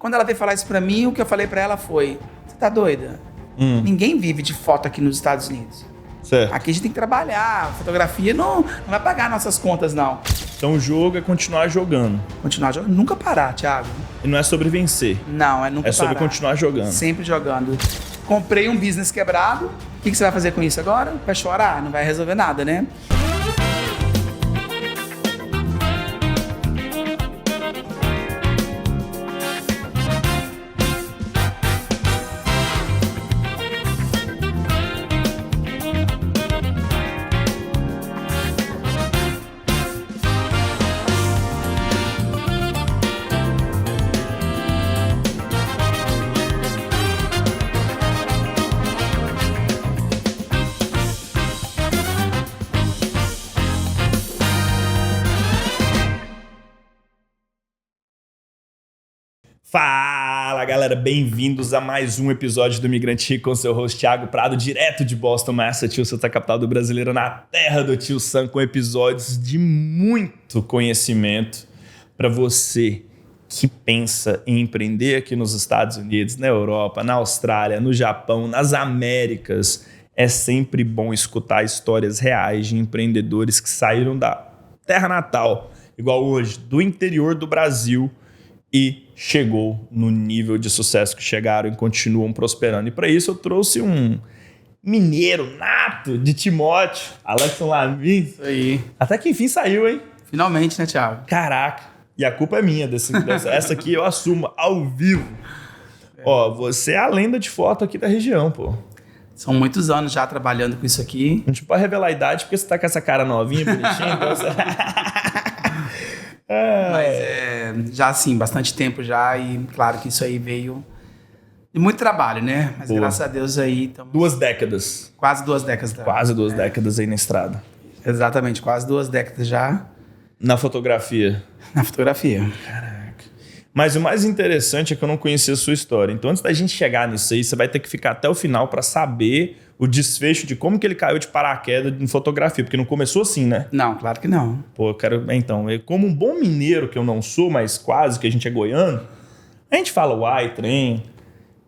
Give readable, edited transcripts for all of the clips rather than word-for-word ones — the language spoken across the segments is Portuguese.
quando ela veio falar isso pra mim, o que eu falei pra ela foi: você tá doida? Ninguém vive de foto aqui nos Estados Unidos. Certo. Aqui a gente tem que trabalhar, fotografia não vai pagar nossas contas, não. Então o jogo é continuar jogando. Continuar jogando, nunca parar, Thiago. E não é sobre vencer. Não, é nunca parar. É sobre continuar jogando. Sempre jogando. Comprei um business quebrado, o que você vai fazer com isso agora? Vai chorar? Não vai resolver nada, né? Fala, galera, bem-vindos a mais um episódio do Imigrante Rico com seu host Thiago Prado, direto de Boston, Massachusetts, a capital do brasileiro, na terra do Tio Sam, com episódios de muito conhecimento para você que pensa em empreender aqui nos Estados Unidos, na Europa, na Austrália, no Japão, nas Américas. É sempre bom escutar histórias reais de empreendedores que saíram da terra natal, igual hoje, do interior do Brasil, e chegou no nível de sucesso que chegaram e continuam prosperando. E para isso eu trouxe um mineiro nato de Timóteo, Alexson Lamin. Isso aí. Até que enfim saiu, hein? Finalmente, né, Thiago? Caraca. E a culpa é minha essa aqui eu assumo ao vivo. Ó, você é a lenda de foto aqui da região, pô. São muitos anos já trabalhando com isso aqui. A gente pode revelar a idade porque você tá com essa cara novinha, bonitinha. Então você... Mas já assim, bastante tempo já, e claro que isso aí veio de muito trabalho, né? Mas Boa. graças a Deus aí estamos... 2 décadas. Quase 2 décadas. Quase 2 décadas aí na estrada. Exatamente, quase 2 décadas já Na fotografia. na fotografia. Caraca. Mas o mais interessante é que eu não conhecia a sua história. Então, antes da gente chegar nisso aí, você vai ter que ficar até o final para saber o desfecho de como que ele caiu de paraquedas em fotografia. Porque não começou assim, né? Não, claro que não. Pô, eu quero... Então, como um bom mineiro que eu não sou, mas quase que a gente é goiano, a gente fala uai, trem.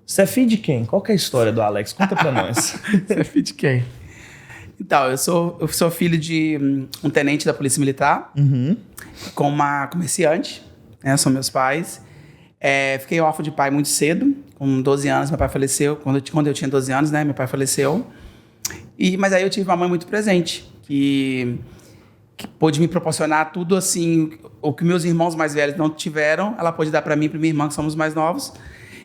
Você é filho de quem? Qual que é a história do Alex? Conta pra nós. Você é filho de quem? Então, eu sou filho de um tenente da Polícia Militar, com uma comerciante, né? São meus pais. Fiquei órfão de pai muito cedo, com 12 anos, meu pai faleceu. Quando eu tinha 12 anos, né? Meu pai faleceu. Mas aí eu tive uma mãe muito presente, que pôde me proporcionar tudo assim, o que meus irmãos mais velhos não tiveram, ela pôde dar para mim e para minha irmã, que somos mais novos.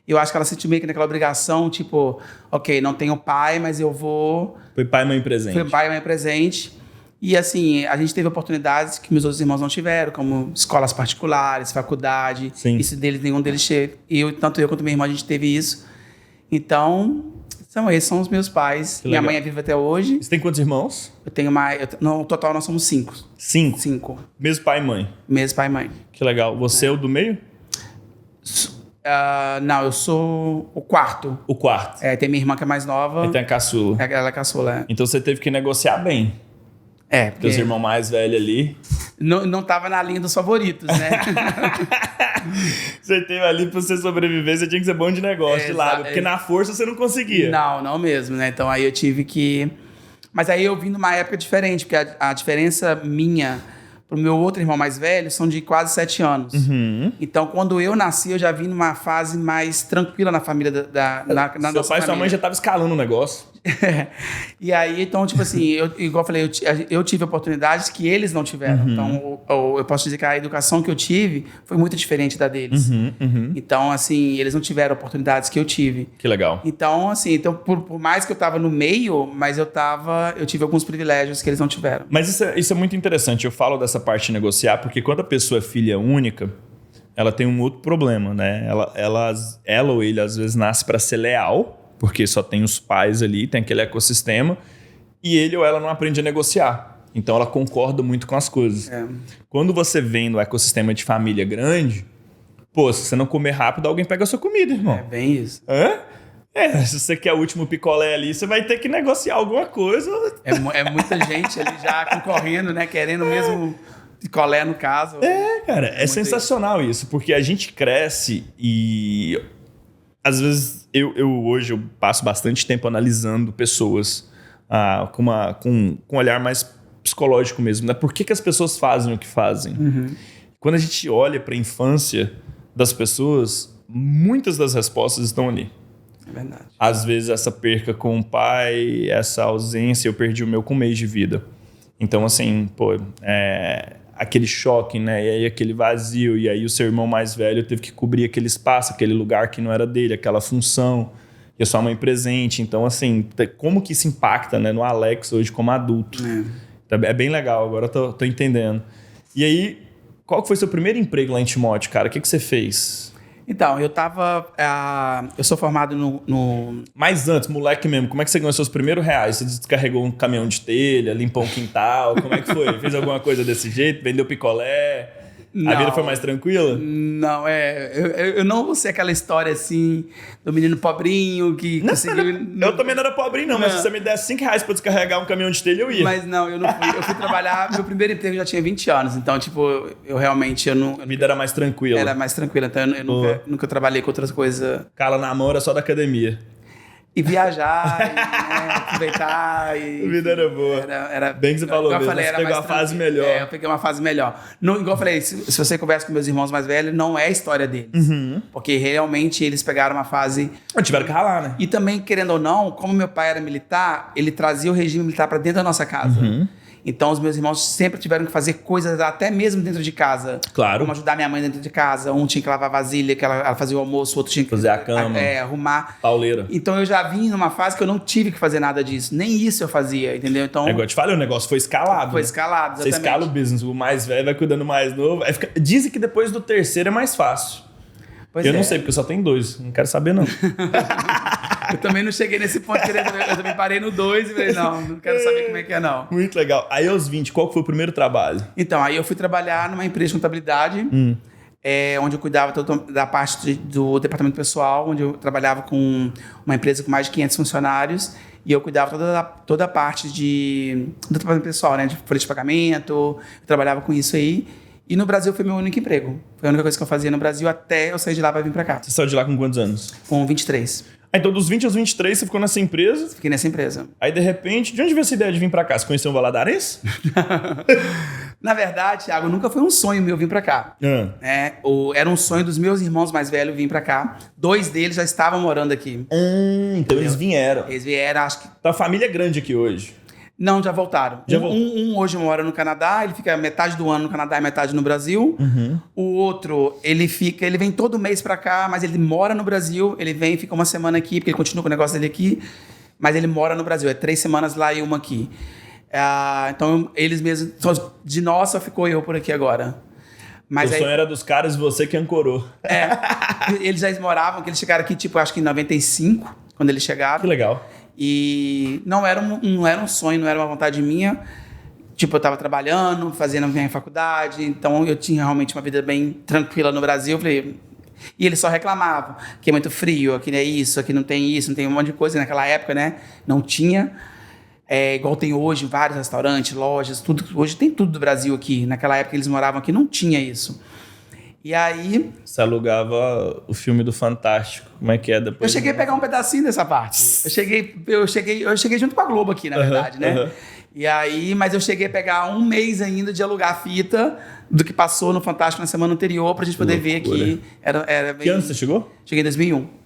Eu acho que ela sentiu meio que naquela obrigação, tipo, ok, não tenho pai, mas eu vou... Foi pai e mãe presente. Foi pai e mãe presente. E assim, a gente teve oportunidades que meus outros irmãos não tiveram, como escolas particulares, faculdade. Sim. Isso deles, nenhum deles teve. Tanto eu quanto minha irmã, a gente teve isso. Então, esses são os meus pais. Que Minha legal. mãe é viva até hoje. Você tem quantos irmãos? Eu tenho no total, nós somos 5. 5. 5. Mesmo pai e mãe. Mesmo pai e mãe. Que legal. Você é o do meio? Não, eu sou o quarto. O quarto. Tem minha irmã que é mais nova. E tem a caçula. Ela é caçula. Então você teve que negociar bem. Porque Teus irmãos mais velhos ali. não tava na linha dos favoritos, né? Você teve ali pra você sobreviver, você tinha que ser bom de negócio de lado. Porque na força você não conseguia. Não mesmo, né? Então aí eu tive que... Mas aí eu vim numa época diferente, porque a diferença minha pro meu outro irmão mais velho são de quase 7 anos. Então, quando eu nasci, eu já vim numa fase mais tranquila na família na Seu nossa pai e sua família. mãe já estavam escalando o negócio. E aí, então, tipo assim, igual eu falei, eu tive oportunidades que eles não tiveram. Então, eu posso dizer que a educação que eu tive foi muito diferente da deles. Então, assim, eles não tiveram oportunidades que eu tive. Que legal. Então, assim, por mais que eu tava no meio, mas eu tive alguns privilégios que eles não tiveram. Mas isso é muito interessante. Eu falo dessa parte de negociar, porque quando a pessoa é filha única, ela tem um outro problema, né? Ela ou ele, às vezes, nasce para ser leal, porque só tem os pais ali, tem aquele ecossistema, e ele ou ela não aprende a negociar. Então, ela concorda muito com as coisas. Quando você vem no ecossistema de família grande, pô, se você não comer rápido, alguém pega a sua comida, irmão. É bem isso. Hã? Se você quer o último picolé ali, você vai ter que negociar alguma coisa. É muita gente ali já concorrendo, né? Querendo mesmo picolé no caso. Cara, é sensacional isso, porque a gente cresce e às vezes hoje eu passo bastante tempo analisando pessoas com um olhar mais psicológico mesmo, né? Por que as pessoas fazem o que fazem? Quando a gente olha para a infância das pessoas, muitas das respostas estão ali. É verdade. Às vezes essa perca com o pai, essa ausência, eu perdi o meu com um mês de vida. Então, assim, aquele choque, né? E aí aquele vazio, e aí o seu irmão mais velho teve que cobrir aquele espaço, aquele lugar que não era dele, aquela função, e a sua mãe presente. Então, assim, como que isso impacta, né, no Alex hoje como adulto? É bem legal, agora eu tô entendendo. E aí, qual que foi seu primeiro emprego lá em Timóteo, cara? O que você fez? Então, eu sou formado no... Mas antes, moleque mesmo, como é que você ganhou seus primeiros reais? Você descarregou um caminhão de telha, limpou um quintal? Como é que foi? Fez alguma coisa desse jeito? Vendeu picolé? Não. A vida foi mais tranquila? Não, eu não vou ser aquela história assim do menino pobrinho que conseguiu... Eu também não era pobrinho, não, mas se você me desse R$5 pra descarregar um caminhão de telha, eu ia. Mas não, eu não fui. Eu fui trabalhar, meu primeiro emprego já tinha 20 anos, então, tipo, eu realmente... A vida era mais tranquila. Era mais tranquila, então eu nunca trabalhei com outras coisas. Cala na mão era só da academia. E viajar, e aproveitar. A vida era boa. Era bem que você falou mesmo, você pegou uma fase melhor. Eu peguei uma fase melhor. Não, igual eu falei, se você conversa com meus irmãos mais velhos, não é a história deles. Porque realmente eles pegaram uma fase... Tiveram que ralar, né? E também, querendo ou não, como meu pai era militar, ele trazia o regime militar para dentro da nossa casa. Então, os meus irmãos sempre tiveram que fazer coisas até mesmo dentro de casa. Claro. Como ajudar minha mãe dentro de casa. Um tinha que lavar vasilha, que ela fazia o almoço, o outro tinha que... fazer a cama. Arrumar. Pauleira. Então, eu já vim numa fase que eu não tive que fazer nada disso. Nem isso eu fazia, entendeu? Então... Igual eu te falei, o negócio foi escalado. Foi escalado, exatamente. Você escala o business. O mais velho vai cuidando mais novo. Dizem que depois do terceiro é mais fácil. Eu não sei, porque só tem 2. Não quero saber, não. Eu também não cheguei nesse ponto. Eu também parei no 2 e falei, não quero saber como é que é, não. Muito legal. Aí, aos 20, qual foi o primeiro trabalho? Então, aí eu fui trabalhar numa empresa de contabilidade, onde eu cuidava da parte do departamento pessoal, onde eu trabalhava com uma empresa com mais de 500 funcionários, e eu cuidava toda a parte do departamento pessoal, né? De folha de pagamento, eu trabalhava com isso aí. E no Brasil foi meu único emprego. Foi a única coisa que eu fazia no Brasil até eu sair de lá para vir para cá. Você saiu de lá com quantos anos? Com 23. Então, dos 20 aos 23, você ficou nessa empresa? Fiquei nessa empresa. Aí, de repente, de onde veio essa ideia de vir pra cá? Você conheceu o Valadarense? Na verdade, Thiago, nunca foi um sonho meu vir pra cá. Era um sonho dos meus irmãos mais velhos vir pra cá. 2 deles já estavam morando aqui. Então eles vieram. Eles vieram, acho que... Então a família é grande aqui hoje. Não, já voltaram. Um hoje mora no Canadá, ele fica metade do ano no Canadá e metade no Brasil. O outro, ele vem todo mês pra cá, mas ele mora no Brasil. Ele vem e fica uma semana aqui, porque ele continua com o negócio dele aqui. Mas ele mora no Brasil, é 3 semanas lá e uma aqui. Então, eles mesmos... De nós, só ficou eu por aqui agora. Mas o sonho era dos caras e você que ancorou. Eles já moravam, que eles chegaram aqui, tipo, acho que em 95, quando eles chegaram. Que legal. E não era um sonho, não era uma vontade minha. Tipo, eu tava trabalhando, fazendo minha faculdade, então eu tinha realmente uma vida bem tranquila no Brasil. Eu falei... E eles só reclamavam que é muito frio, aqui não é isso, aqui não tem isso, não tem um monte de coisa. Naquela época, né, não tinha. Igual tem hoje, vários restaurantes, lojas, tudo. Hoje tem tudo do Brasil aqui. Naquela época eles moravam aqui, não tinha isso. E aí... Você alugava o filme do Fantástico. Como é que é depois? Eu cheguei a pegar um pedacinho dessa parte. Eu cheguei junto com a Globo aqui, na verdade, né? E aí, mas eu cheguei a pegar um mês ainda de alugar a fita do que passou no Fantástico na semana anterior pra gente poder ver aqui. Era bem... Que ano você chegou? Cheguei em 2001.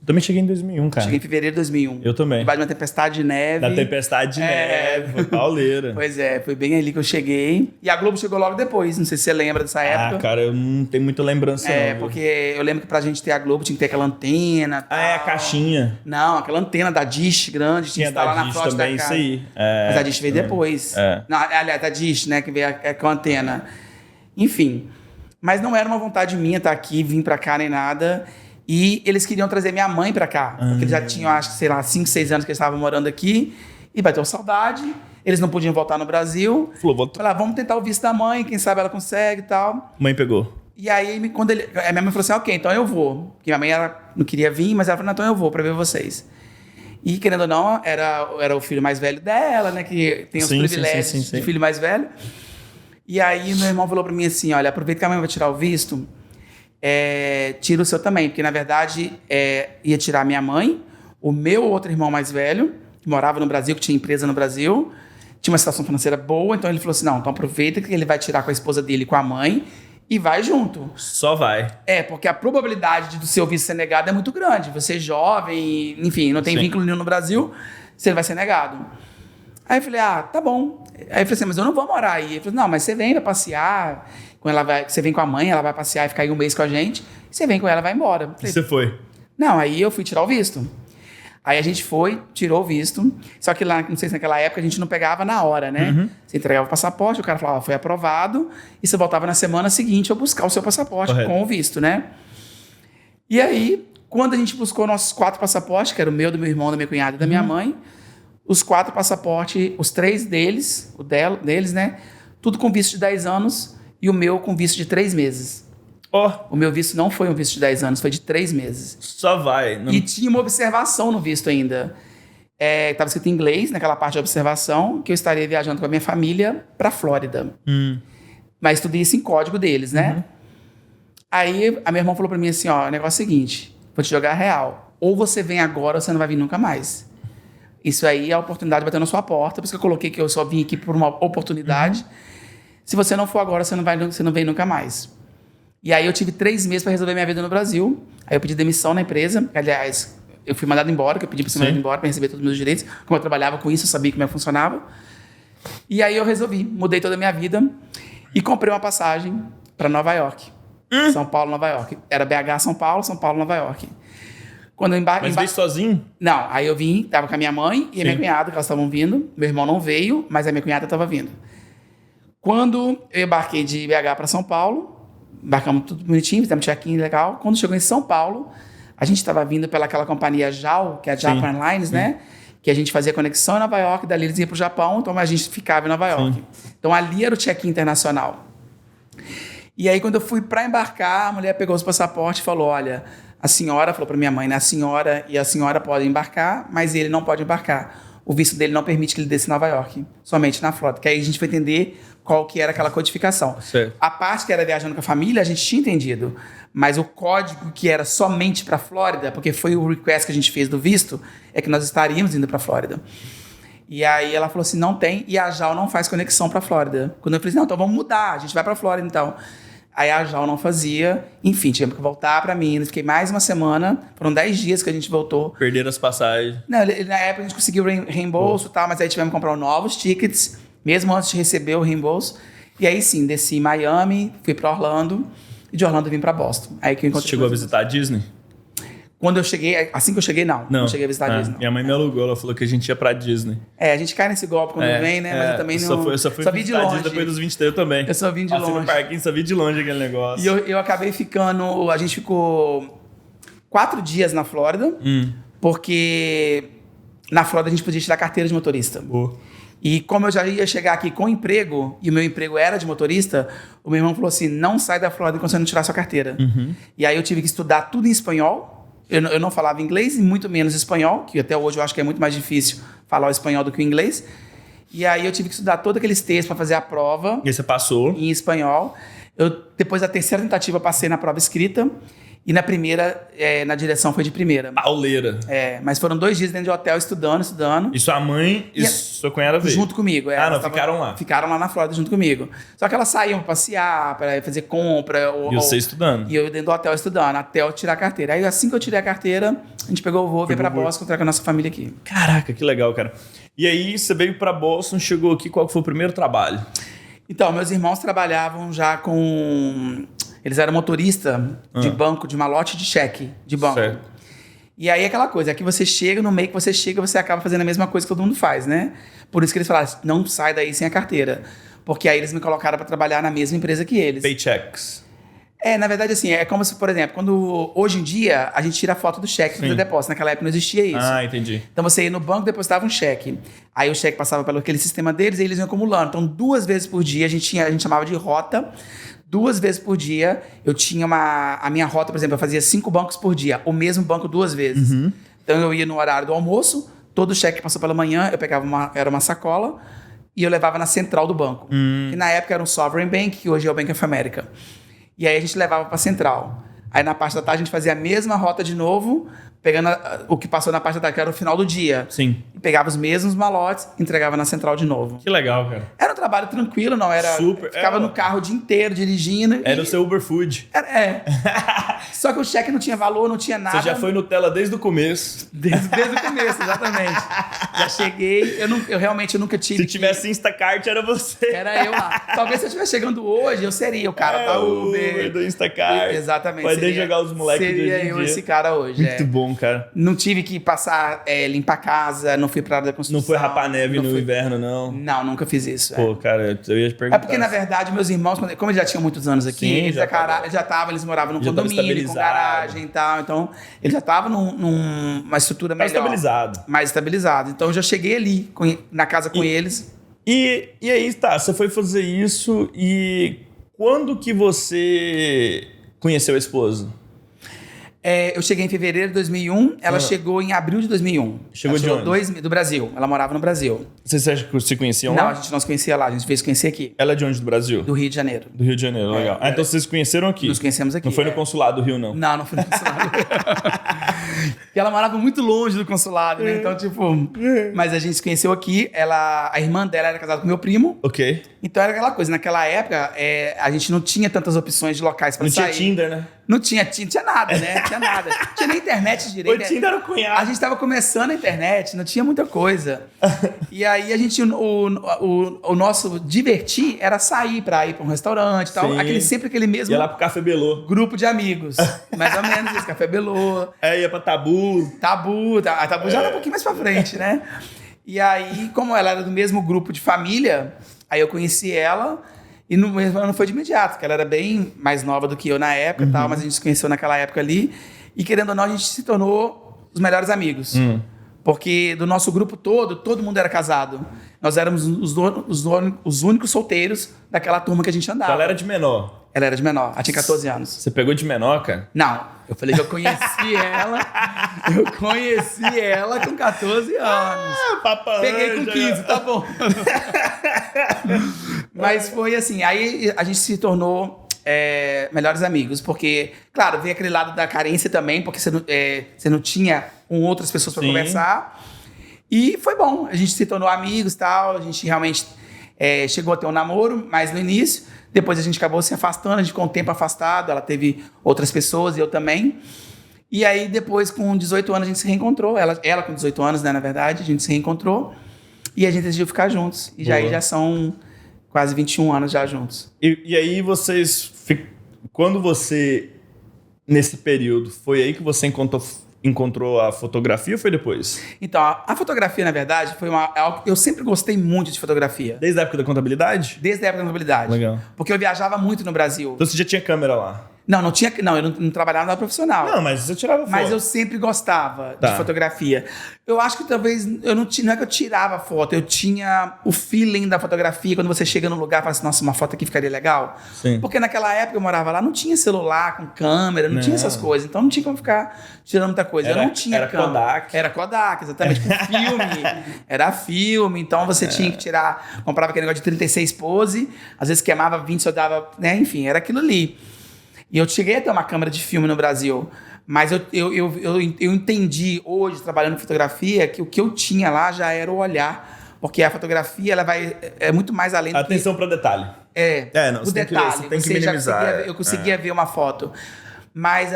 Eu também cheguei em 2001, cara. Cheguei em fevereiro de 2001. Eu também. Debaixo de uma tempestade de neve. Da tempestade de neve, foi pauleira. Pois é, foi bem ali que eu cheguei. E a Globo chegou logo depois, não sei se você lembra dessa época. Cara, eu não tenho muita lembrança não. Porque eu lembro que pra gente ter a Globo tinha que ter aquela antena. A caixinha. Não, aquela antena da Dish grande, tinha que instalar na frente também, da casa. Isso aí. Mas a Dish veio depois. Não, aliás, da Dish, né, que veio com a antena. Enfim, mas não era uma vontade minha estar aqui, vir pra cá nem nada. E eles queriam trazer minha mãe pra cá. Porque eles já tinham, acho que, sei lá, 5, 6 anos que eles estavam morando aqui. E bateu saudade. Eles não podiam voltar no Brasil. Falaram, vamos tentar o visto da mãe, quem sabe ela consegue e tal. Mãe pegou. E aí, quando a minha mãe falou assim, ok, então eu vou. Porque minha mãe não queria vir, mas ela falou, não, então eu vou pra ver vocês. E, querendo ou não, era o filho mais velho dela, né? Que tem os privilégios de filho mais velho. E aí meu irmão falou pra mim assim, olha, aproveita que a mãe vai tirar o visto, tira o seu também. Porque, na verdade, ia tirar minha mãe, o meu outro irmão mais velho, que morava no Brasil, que tinha empresa no Brasil, tinha uma situação financeira boa, então ele falou assim, não, então aproveita que ele vai tirar com a esposa dele e com a mãe e vai junto. Só vai. Porque a probabilidade do seu visto ser negado é muito grande. Você é jovem, enfim, não tem vínculo nenhum no Brasil, você vai ser negado. Aí eu falei, tá bom. Aí eu falei assim, mas eu não vou morar aí. Ele falou, não, mas você vem, vai passear, você vem com a mãe, ela vai passear e ficar aí um mês com a gente, você vem com ela e vai embora. Eu falei, Você foi? Não, aí eu fui tirar o visto. Aí a gente foi, tirou o visto, só que lá, não sei se naquela época, a gente não pegava na hora, né? Você entregava o passaporte, o cara falava, foi aprovado, e você voltava na semana seguinte a buscar o seu passaporte com o visto, né? E aí, quando a gente buscou nossos 4 passaportes, que era o meu, do meu irmão, da minha cunhada e da minha mãe, os 4 passaportes, os 3 deles, deles, né? Tudo com visto de 10 anos e o meu com visto de 3 meses. O meu visto não foi um visto de 10 anos, foi de 3 meses. Só vai. Não... E tinha uma observação no visto ainda. Estava escrito em inglês, naquela parte de observação, que eu estaria viajando com a minha família para a Flórida. Mas tudo isso em código deles, né? Aí a minha irmã falou para mim assim, o negócio é o seguinte, vou te jogar real. Ou você vem agora ou você não vai vir nunca mais. Isso aí é a oportunidade batendo na sua porta, por isso que eu coloquei que eu só vim aqui por uma oportunidade. Se você não for agora, você não vem nunca mais. E aí eu tive 3 meses para resolver minha vida no Brasil. Aí eu pedi demissão na empresa. Aliás, eu fui mandado embora, que eu pedi para ser mandado embora para receber todos os meus direitos. Como eu trabalhava com isso, eu sabia como funcionava. E aí eu resolvi, mudei toda a minha vida e comprei uma passagem para Nova York. São Paulo, Nova York. Era BH, São Paulo, Nova York. Quando eu Mas veio sozinho? Não, aí eu vim, tava com a minha mãe e a minha cunhada, que elas estavam vindo. Meu irmão não veio, mas a minha cunhada estava vindo. Quando eu embarquei de BH para São Paulo, embarcamos tudo bonitinho, fizemos check-in legal. Quando chegou em São Paulo, a gente estava vindo pelaquela companhia JAL, que é a Japan Airlines, né? Que a gente fazia conexão em Nova York, dali eles iam para o Japão, então a gente ficava em Nova York. Então ali era o check-in internacional. E aí quando eu fui para embarcar, a mulher pegou os passaportes e falou, olha, a senhora, falou para minha mãe, né? A senhora pode embarcar, mas ele não pode embarcar. O visto dele não permite que ele desça em Nova York, somente na Flórida. Que aí a gente foi entender qual que era aquela codificação. Certo. A parte que era viajando com a família, a gente tinha entendido. Mas o código que era somente para a Flórida, porque foi o request que a gente fez do visto, é que nós estaríamos indo para a Flórida. E aí ela falou assim, não tem, e a JAL não faz conexão para a Flórida. Quando eu falei assim, não, então vamos mudar, a gente vai para a Flórida então. Aí a JAL não fazia, enfim, tivemos que voltar para Minas, fiquei mais uma semana, foram 10 dias que a gente voltou. Perderam as passagens. Não, na época a gente conseguiu reembolso e tal, mas aí tivemos que comprar novos tickets, mesmo antes de receber o reembolso. E aí sim, desci em Miami, fui para Orlando, e de Orlando vim para Boston. Aí que eu Você chegou a visitar a Disney? Quando eu cheguei, assim que eu cheguei, não cheguei a visitar a Disney. Minha mãe me alugou, ela falou que a gente ia pra Disney. A gente cai nesse golpe quando vem, né? Mas eu também não... Eu só fui de longe. Disney depois dos 23, eu também. Eu só vim de longe. No parquinho, só vi de longe aquele negócio. E eu acabei ficando... A gente ficou 4 dias na Flórida, porque na Flórida a gente podia tirar carteira de motorista. E como eu já ia chegar aqui com emprego, e o meu emprego era de motorista, o meu irmão falou assim, não sai da Flórida enquanto você não tirar sua carteira. E aí eu tive que estudar tudo em espanhol. Eu não falava inglês e muito menos espanhol, que até hoje eu acho que é muito mais difícil falar o espanhol do que o inglês. E aí eu tive que estudar todos aqueles textos para fazer a prova. E você passou? Em espanhol. Depois da terceira tentativa, eu passei na prova escrita. E na primeira, na direção foi de primeira. Pauleira. Mas foram 2 dias dentro de hotel estudando. E sua mãe e sua cunhada veio? Junto comigo. Ficaram lá. Ficaram lá na Flórida junto comigo. Só que elas saíam pra passear, pra fazer compra. E você estudando? E eu dentro do hotel estudando, até eu tirar a carteira. Aí assim que eu tirei a carteira, a gente pegou o voo, veio pra Boston, encontrar com a nossa família aqui. Caraca, que legal, cara. E aí você veio pra Boston, chegou aqui, qual foi o primeiro trabalho? Então, meus irmãos trabalhavam já com... Eles eram motorista de banco, de malote de cheque de banco. Certo. E aí aquela coisa, aqui você chega, no meio que você chega, você acaba fazendo a mesma coisa que todo mundo faz, né? Por isso que eles falaram, não sai daí sem a carteira. Porque aí eles me colocaram para trabalhar na mesma empresa que eles. Paychecks. Na verdade, assim, é como se, por exemplo, quando hoje em dia a gente tira a foto do cheque para fazer depósito. Naquela época não existia isso. Entendi. Então você ia no banco, depositava um cheque. Aí o cheque passava pelo aquele sistema deles e eles iam acumulando. Então 2 vezes por dia a gente chamava de rota. 2 vezes por dia, eu tinha a minha rota, por exemplo, eu fazia 5 bancos por dia, o mesmo banco 2 vezes. Então eu ia no horário do almoço, todo o cheque que passou pela manhã, eu pegava era uma sacola, e eu levava na central do banco. Que na época era um Sovereign Bank, que hoje é o Bank of America. E aí a gente levava pra central. Aí na parte da tarde a gente fazia a mesma rota de novo, pegando o que passou na parte da tarde, que era o final do dia. Sim. E pegava os mesmos malotes e entregava na central de novo. Que legal, cara. Era um trabalho tranquilo, não era... Super. Ficava no carro o dia inteiro dirigindo. Era o seu Uber Food. Só que o cheque não tinha valor, não tinha nada. Você já foi Nutella desde o começo. Desde o começo, exatamente. Já cheguei, eu realmente nunca tive... Se tivesse Instacart, era você. Era eu lá. Talvez se eu estivesse chegando hoje, eu seria o cara da Uber. Do Instacart. Exatamente. Pode jogar os moleques de hoje em Seria eu dia. esse cara hoje. Muito bom, cara. Não tive que passar, limpar a casa, não fui pra área da construção. Não foi rapar neve no inverno, não? Não, nunca fiz isso. Pô, cara, eu ia te perguntar. É porque, na verdade, meus irmãos, como eles já tinham muitos anos aqui, Sim, eles moravam num condomínio, com garagem e tal. Então, eles já estavam numa estrutura melhor. Mais estabilizado. Então, eu já cheguei ali, na casa com eles. E aí, tá, você foi fazer isso e quando que você conheceu a esposa? Eu cheguei em fevereiro de 2001, ela chegou em abril de 2001. Chegou de onde? Do Brasil. Ela morava no Brasil. Vocês acham que se conheciam lá? Não, a gente não se conhecia lá, a gente veio se conhecer aqui. Ela é de onde do Brasil? Do Rio de Janeiro. Do Rio de Janeiro, legal. Então vocês se conheceram aqui? Nos conhecemos aqui. Não foi no consulado do Rio, não? Não foi no consulado. Porque ela morava muito longe do consulado, né? Então, mas a gente se conheceu aqui. A irmã dela era casada com meu primo. Ok. Então era aquela coisa, naquela época, a gente não tinha tantas opções de locais pra sair. Não tinha Tinder, né? Não tinha nada, né? Não tinha nada. Não tinha nem internet direito. O Tinder era o cunhado. A gente tava começando a internet, não tinha muita coisa. E aí a gente, o nosso divertir era sair pra ir pra um restaurante e tal. Sempre aquele mesmo... Ia lá pro Café Belô. Grupo de amigos. Mais ou menos isso, Café Belô. Ia pra Tabu. A Tabu já era um pouquinho mais pra frente, né? E aí, como ela era do mesmo grupo de família, aí eu conheci ela... E não foi de imediato, porque ela era bem mais nova do que eu na época, tal, mas a gente se conheceu naquela época ali. E querendo ou não, a gente se tornou os melhores amigos. Porque do nosso grupo todo mundo era casado. Nós éramos os únicos solteiros daquela turma que a gente andava. Então ela era de menor? Ela era de menor, ela tinha 14 anos. Você pegou de menor, cara? Não, eu falei que eu conheci ela. Eu conheci ela com 14 anos. Peguei com 15, tá bom. Mas foi assim, aí a gente se tornou melhores amigos, porque, claro, veio aquele lado da carência também, porque você não tinha com outras pessoas para conversar. E foi bom, a gente se tornou amigos e tal, a gente realmente chegou a ter um namoro, mas no início, depois a gente acabou se afastando, a gente ficou um tempo afastado, ela teve outras pessoas e eu também. E aí depois, com 18 anos, a gente se reencontrou, ela com 18 anos, né, na verdade, a gente se reencontrou e a gente decidiu ficar juntos. E já são quase 21 anos já juntos. E aí quando você, nesse período, foi aí que você encontrou a fotografia ou foi depois? Então, a fotografia, na verdade, foi algo que eu sempre gostei muito de fotografia. Desde a época da contabilidade? Desde a época da contabilidade. Legal. Porque eu viajava muito no Brasil. Então você já tinha câmera lá? Não, eu não trabalhava na profissional. Não, mas você tirava foto. Mas eu sempre gostava de fotografia. Eu acho que talvez, não é que eu tirava foto, eu tinha o feeling da fotografia, quando você chega num lugar e fala assim, nossa, uma foto aqui ficaria legal. Sim. Porque naquela época eu morava lá, não tinha celular com câmera, não tinha essas coisas, então não tinha como ficar tirando muita coisa. Eu não tinha câmera. Kodak. Era Kodak, exatamente, com filme. Era filme, então você tinha que tirar, comprava aquele negócio de 36 pose, às vezes queimava 20, só dava, né, enfim, era aquilo ali. E eu cheguei a ter uma câmera de filme no Brasil, mas eu entendi hoje, trabalhando em fotografia, que o que eu tinha lá já era o olhar, porque a fotografia ela é muito mais além do atenção para detalhe. O detalhe. Você tem que minimizar. Eu conseguia ver uma foto. Mas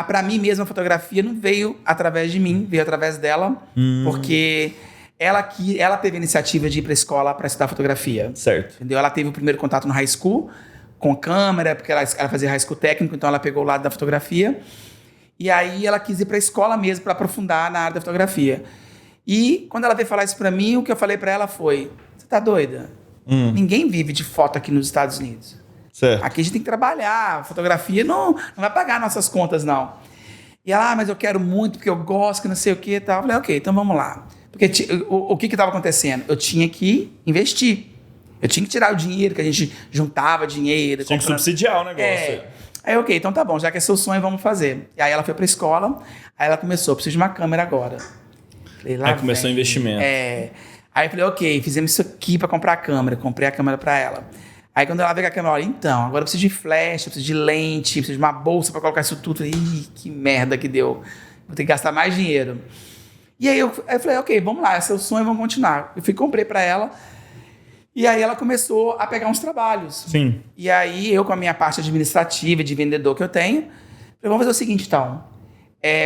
para mim mesma a fotografia não veio através de mim, veio através dela, porque ela teve a iniciativa de ir para a escola para estudar fotografia. Certo. Entendeu? Ela teve o primeiro contato no high school, com câmera, porque ela fazia high school técnico, então ela pegou o lado da fotografia. E aí ela quis ir para a escola mesmo para aprofundar na área da fotografia. E quando ela veio falar isso para mim, o que eu falei para ela foi: você tá doida? Ninguém vive de foto aqui nos Estados Unidos. Certo. Aqui a gente tem que trabalhar, a fotografia não vai pagar nossas contas, não. E ela, mas eu quero muito, porque eu gosto, que não sei o que e tal. Eu falei, ok, então vamos lá. Porque o que estava acontecendo? Eu tinha que investir. Eu tinha que tirar o dinheiro, que a gente juntava dinheiro. Tinha que subsidiar o negócio. Aí, ok, então tá bom, já que é seu sonho, vamos fazer. E aí ela foi pra escola, aí ela começou, preciso de uma câmera agora. Falei, aí começou o investimento. Aí eu falei, ok, fizemos isso aqui pra comprar a câmera. Comprei a câmera pra ela. Aí quando ela veio com a câmera, olha, então, agora eu preciso de flash, eu preciso de lente, eu preciso de uma bolsa pra colocar isso tudo. Ih, que merda que deu. Vou ter que gastar mais dinheiro. E aí eu falei, ok, vamos lá, esse é o sonho, vamos continuar. Eu fui, comprei pra ela. E aí ela começou a pegar uns trabalhos. Sim. E aí eu, com a minha parte administrativa e de vendedor que eu tenho, falei, vamos fazer o seguinte, então.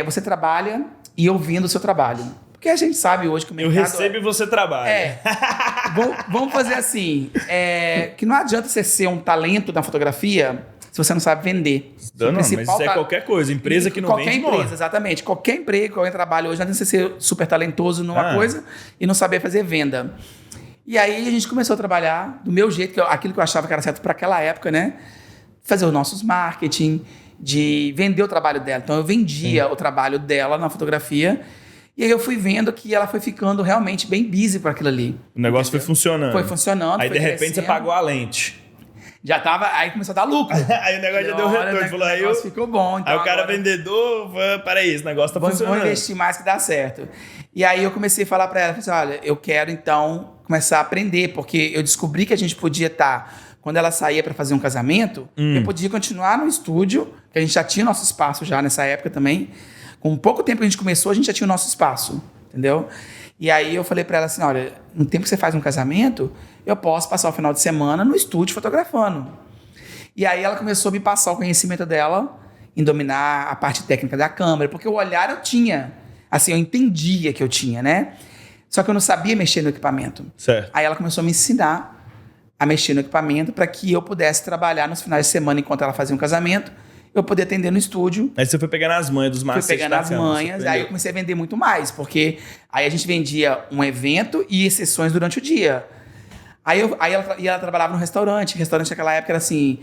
Você trabalha e eu vendo o seu trabalho. Porque a gente sabe hoje que o mercado... Eu recebo e você trabalha. Vamos fazer assim, que não adianta você ser um talento na fotografia se você não sabe vender. Não, mas isso é qualquer coisa. Empresa que não vende, qualquer empresa, exatamente. Qualquer emprego, qualquer trabalho hoje, não adianta você ser super talentoso numa coisa e não saber fazer venda. E aí a gente começou a trabalhar do meu jeito, aquilo que eu achava que era certo para aquela época, né? Fazer os nossos marketing, de vender o trabalho dela. Então eu vendia o trabalho dela na fotografia. E aí eu fui vendo que ela foi ficando realmente bem busy para aquilo ali. O negócio foi funcionando. Foi funcionando. Aí foi de repente você pagou a lente. Já tava, aí começou a dar lucro. Aí o negócio já deu retorno. Falou, o negócio ficou bom. Então aí o cara agora, vendedor, peraí, esse negócio tá funcionando. Vou investir mais que dá certo. E aí eu comecei a falar para ela, falei assim, olha, eu quero então começar a aprender, porque eu descobri que a gente podia estar, quando ela saía para fazer um casamento, eu podia continuar no estúdio, que a gente já tinha nosso espaço já nessa época também. Com pouco tempo que a gente começou, a gente já tinha o nosso espaço, entendeu? E aí eu falei para ela assim, olha, no tempo que você faz um casamento, eu posso passar o final de semana no estúdio fotografando. E aí ela começou a me passar o conhecimento dela em dominar a parte técnica da câmera, porque o olhar eu tinha, assim, eu entendia que eu tinha, né? Só que eu não sabia mexer no equipamento. Certo. Aí ela começou a me ensinar a mexer no equipamento para que eu pudesse trabalhar nos finais de semana enquanto ela fazia um casamento, eu poder atender no estúdio. Aí você foi pegando as manhas dos macetes. Fui pegando as manhas, aí eu comecei a vender muito mais, porque aí a gente vendia um evento e sessões durante o dia. Aí ela trabalhava no restaurante. O restaurante naquela época era assim...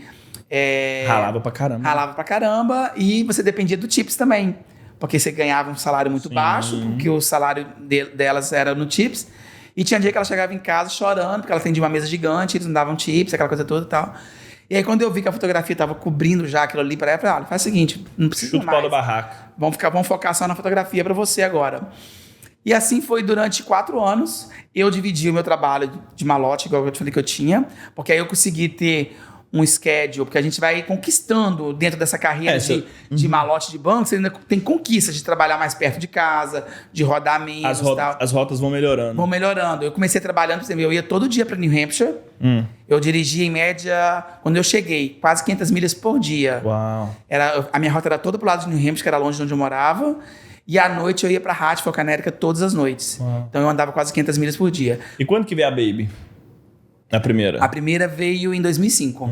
Ralava pra caramba. Ralava pra caramba e você dependia do tips também. Porque você ganhava um salário muito baixo, porque o salário delas era no tips. E tinha dia que ela chegava em casa chorando, porque ela atendia uma mesa gigante, eles não davam tips, aquela coisa toda e tal. E aí quando eu vi que a fotografia estava cobrindo já aquilo ali para ela, eu falei, faz o seguinte, não precisa mais. Chuta o pau da barraca. Vamos focar só na fotografia para você agora. E assim foi durante 4 anos. Eu dividi o meu trabalho de malote, igual eu te falei que eu tinha, porque aí eu consegui ter um schedule, porque a gente vai conquistando dentro dessa carreira de malote de banco, você ainda tem conquistas de trabalhar mais perto de casa, de rodar menos e tal. As rotas vão melhorando. Vão melhorando. Eu comecei trabalhando, por exemplo, eu ia todo dia para New Hampshire. Eu dirigia em média, quando eu cheguei, quase 500 milhas por dia. Uau. A minha rota era toda pro lado de New Hampshire, que era longe de onde eu morava. E à noite eu ia para Hartford, Connecticut, todas as noites. Uau. Então eu andava quase 500 milhas por dia. E quando que veio a Baby? A primeira? A primeira veio em 2005.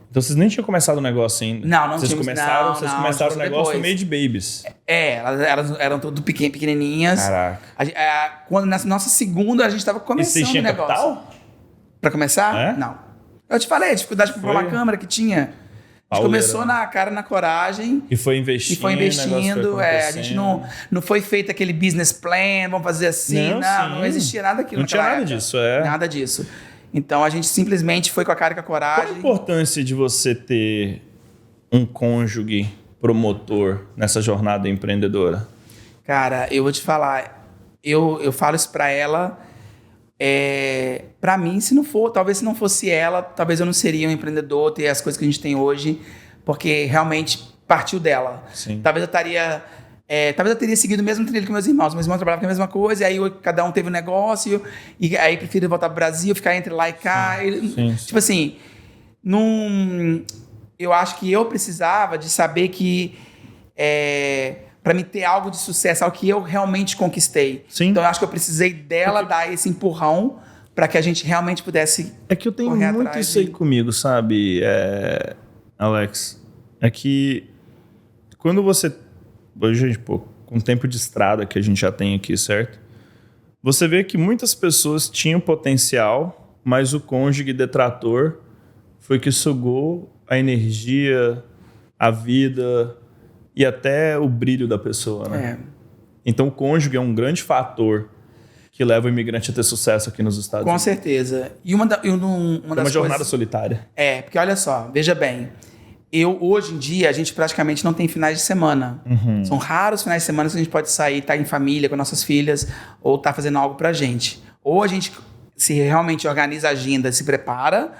Então vocês nem tinham começado o negócio ainda? Não vocês tínhamos. Vocês começaram o negócio no meio de babies. Elas eram tudo pequenininhas. Caraca. Quando na nossa segunda a gente estava começando o negócio. Capital? Pra começar? Não. Eu te falei, a dificuldade de comprar uma câmera que tinha. A gente começou na cara, na coragem. E foi investindo. A gente não foi feito aquele business plan, vamos fazer assim. Não existia nada daquilo. Não tinha nada disso, Nada disso. Então a gente simplesmente foi com a cara e com a coragem. Qual a importância de você ter um cônjuge promotor nessa jornada empreendedora? Cara, eu vou te falar. Eu falo isso pra ela. Pra mim, talvez se não fosse ela, talvez eu não seria um empreendedor, ter as coisas que a gente tem hoje, porque realmente partiu dela. Sim. Talvez eu teria seguido o mesmo trilho que meus irmãos. Meus irmãos trabalhavam com a mesma coisa, e aí cada um teve um negócio, e aí prefiro voltar pro Brasil, ficar entre lá e cá. Sim. Tipo assim, eu acho que eu precisava de saber que para me ter algo de sucesso, algo que eu realmente conquistei. Sim. Então eu acho que eu precisei dela dar esse empurrão para que a gente realmente pudesse. É que eu tenho muito isso aí comigo, sabe, Alex? É que quando você... Hoje, gente, com o tempo de estrada que a gente já tem aqui, certo? Você vê que muitas pessoas tinham potencial, mas o cônjuge detrator foi que sugou a energia, a vida e até o brilho da pessoa, né? Então o cônjuge é um grande fator que leva o imigrante a ter sucesso aqui nos Estados Unidos. Com certeza. E uma das uma jornada solitária. Porque olha só, veja bem. Hoje em dia, a gente praticamente não tem finais de semana. São raros finais de semana que a gente pode sair, estar em família com nossas filhas ou estar fazendo algo pra gente. Ou a gente se realmente organiza a agenda, se prepara,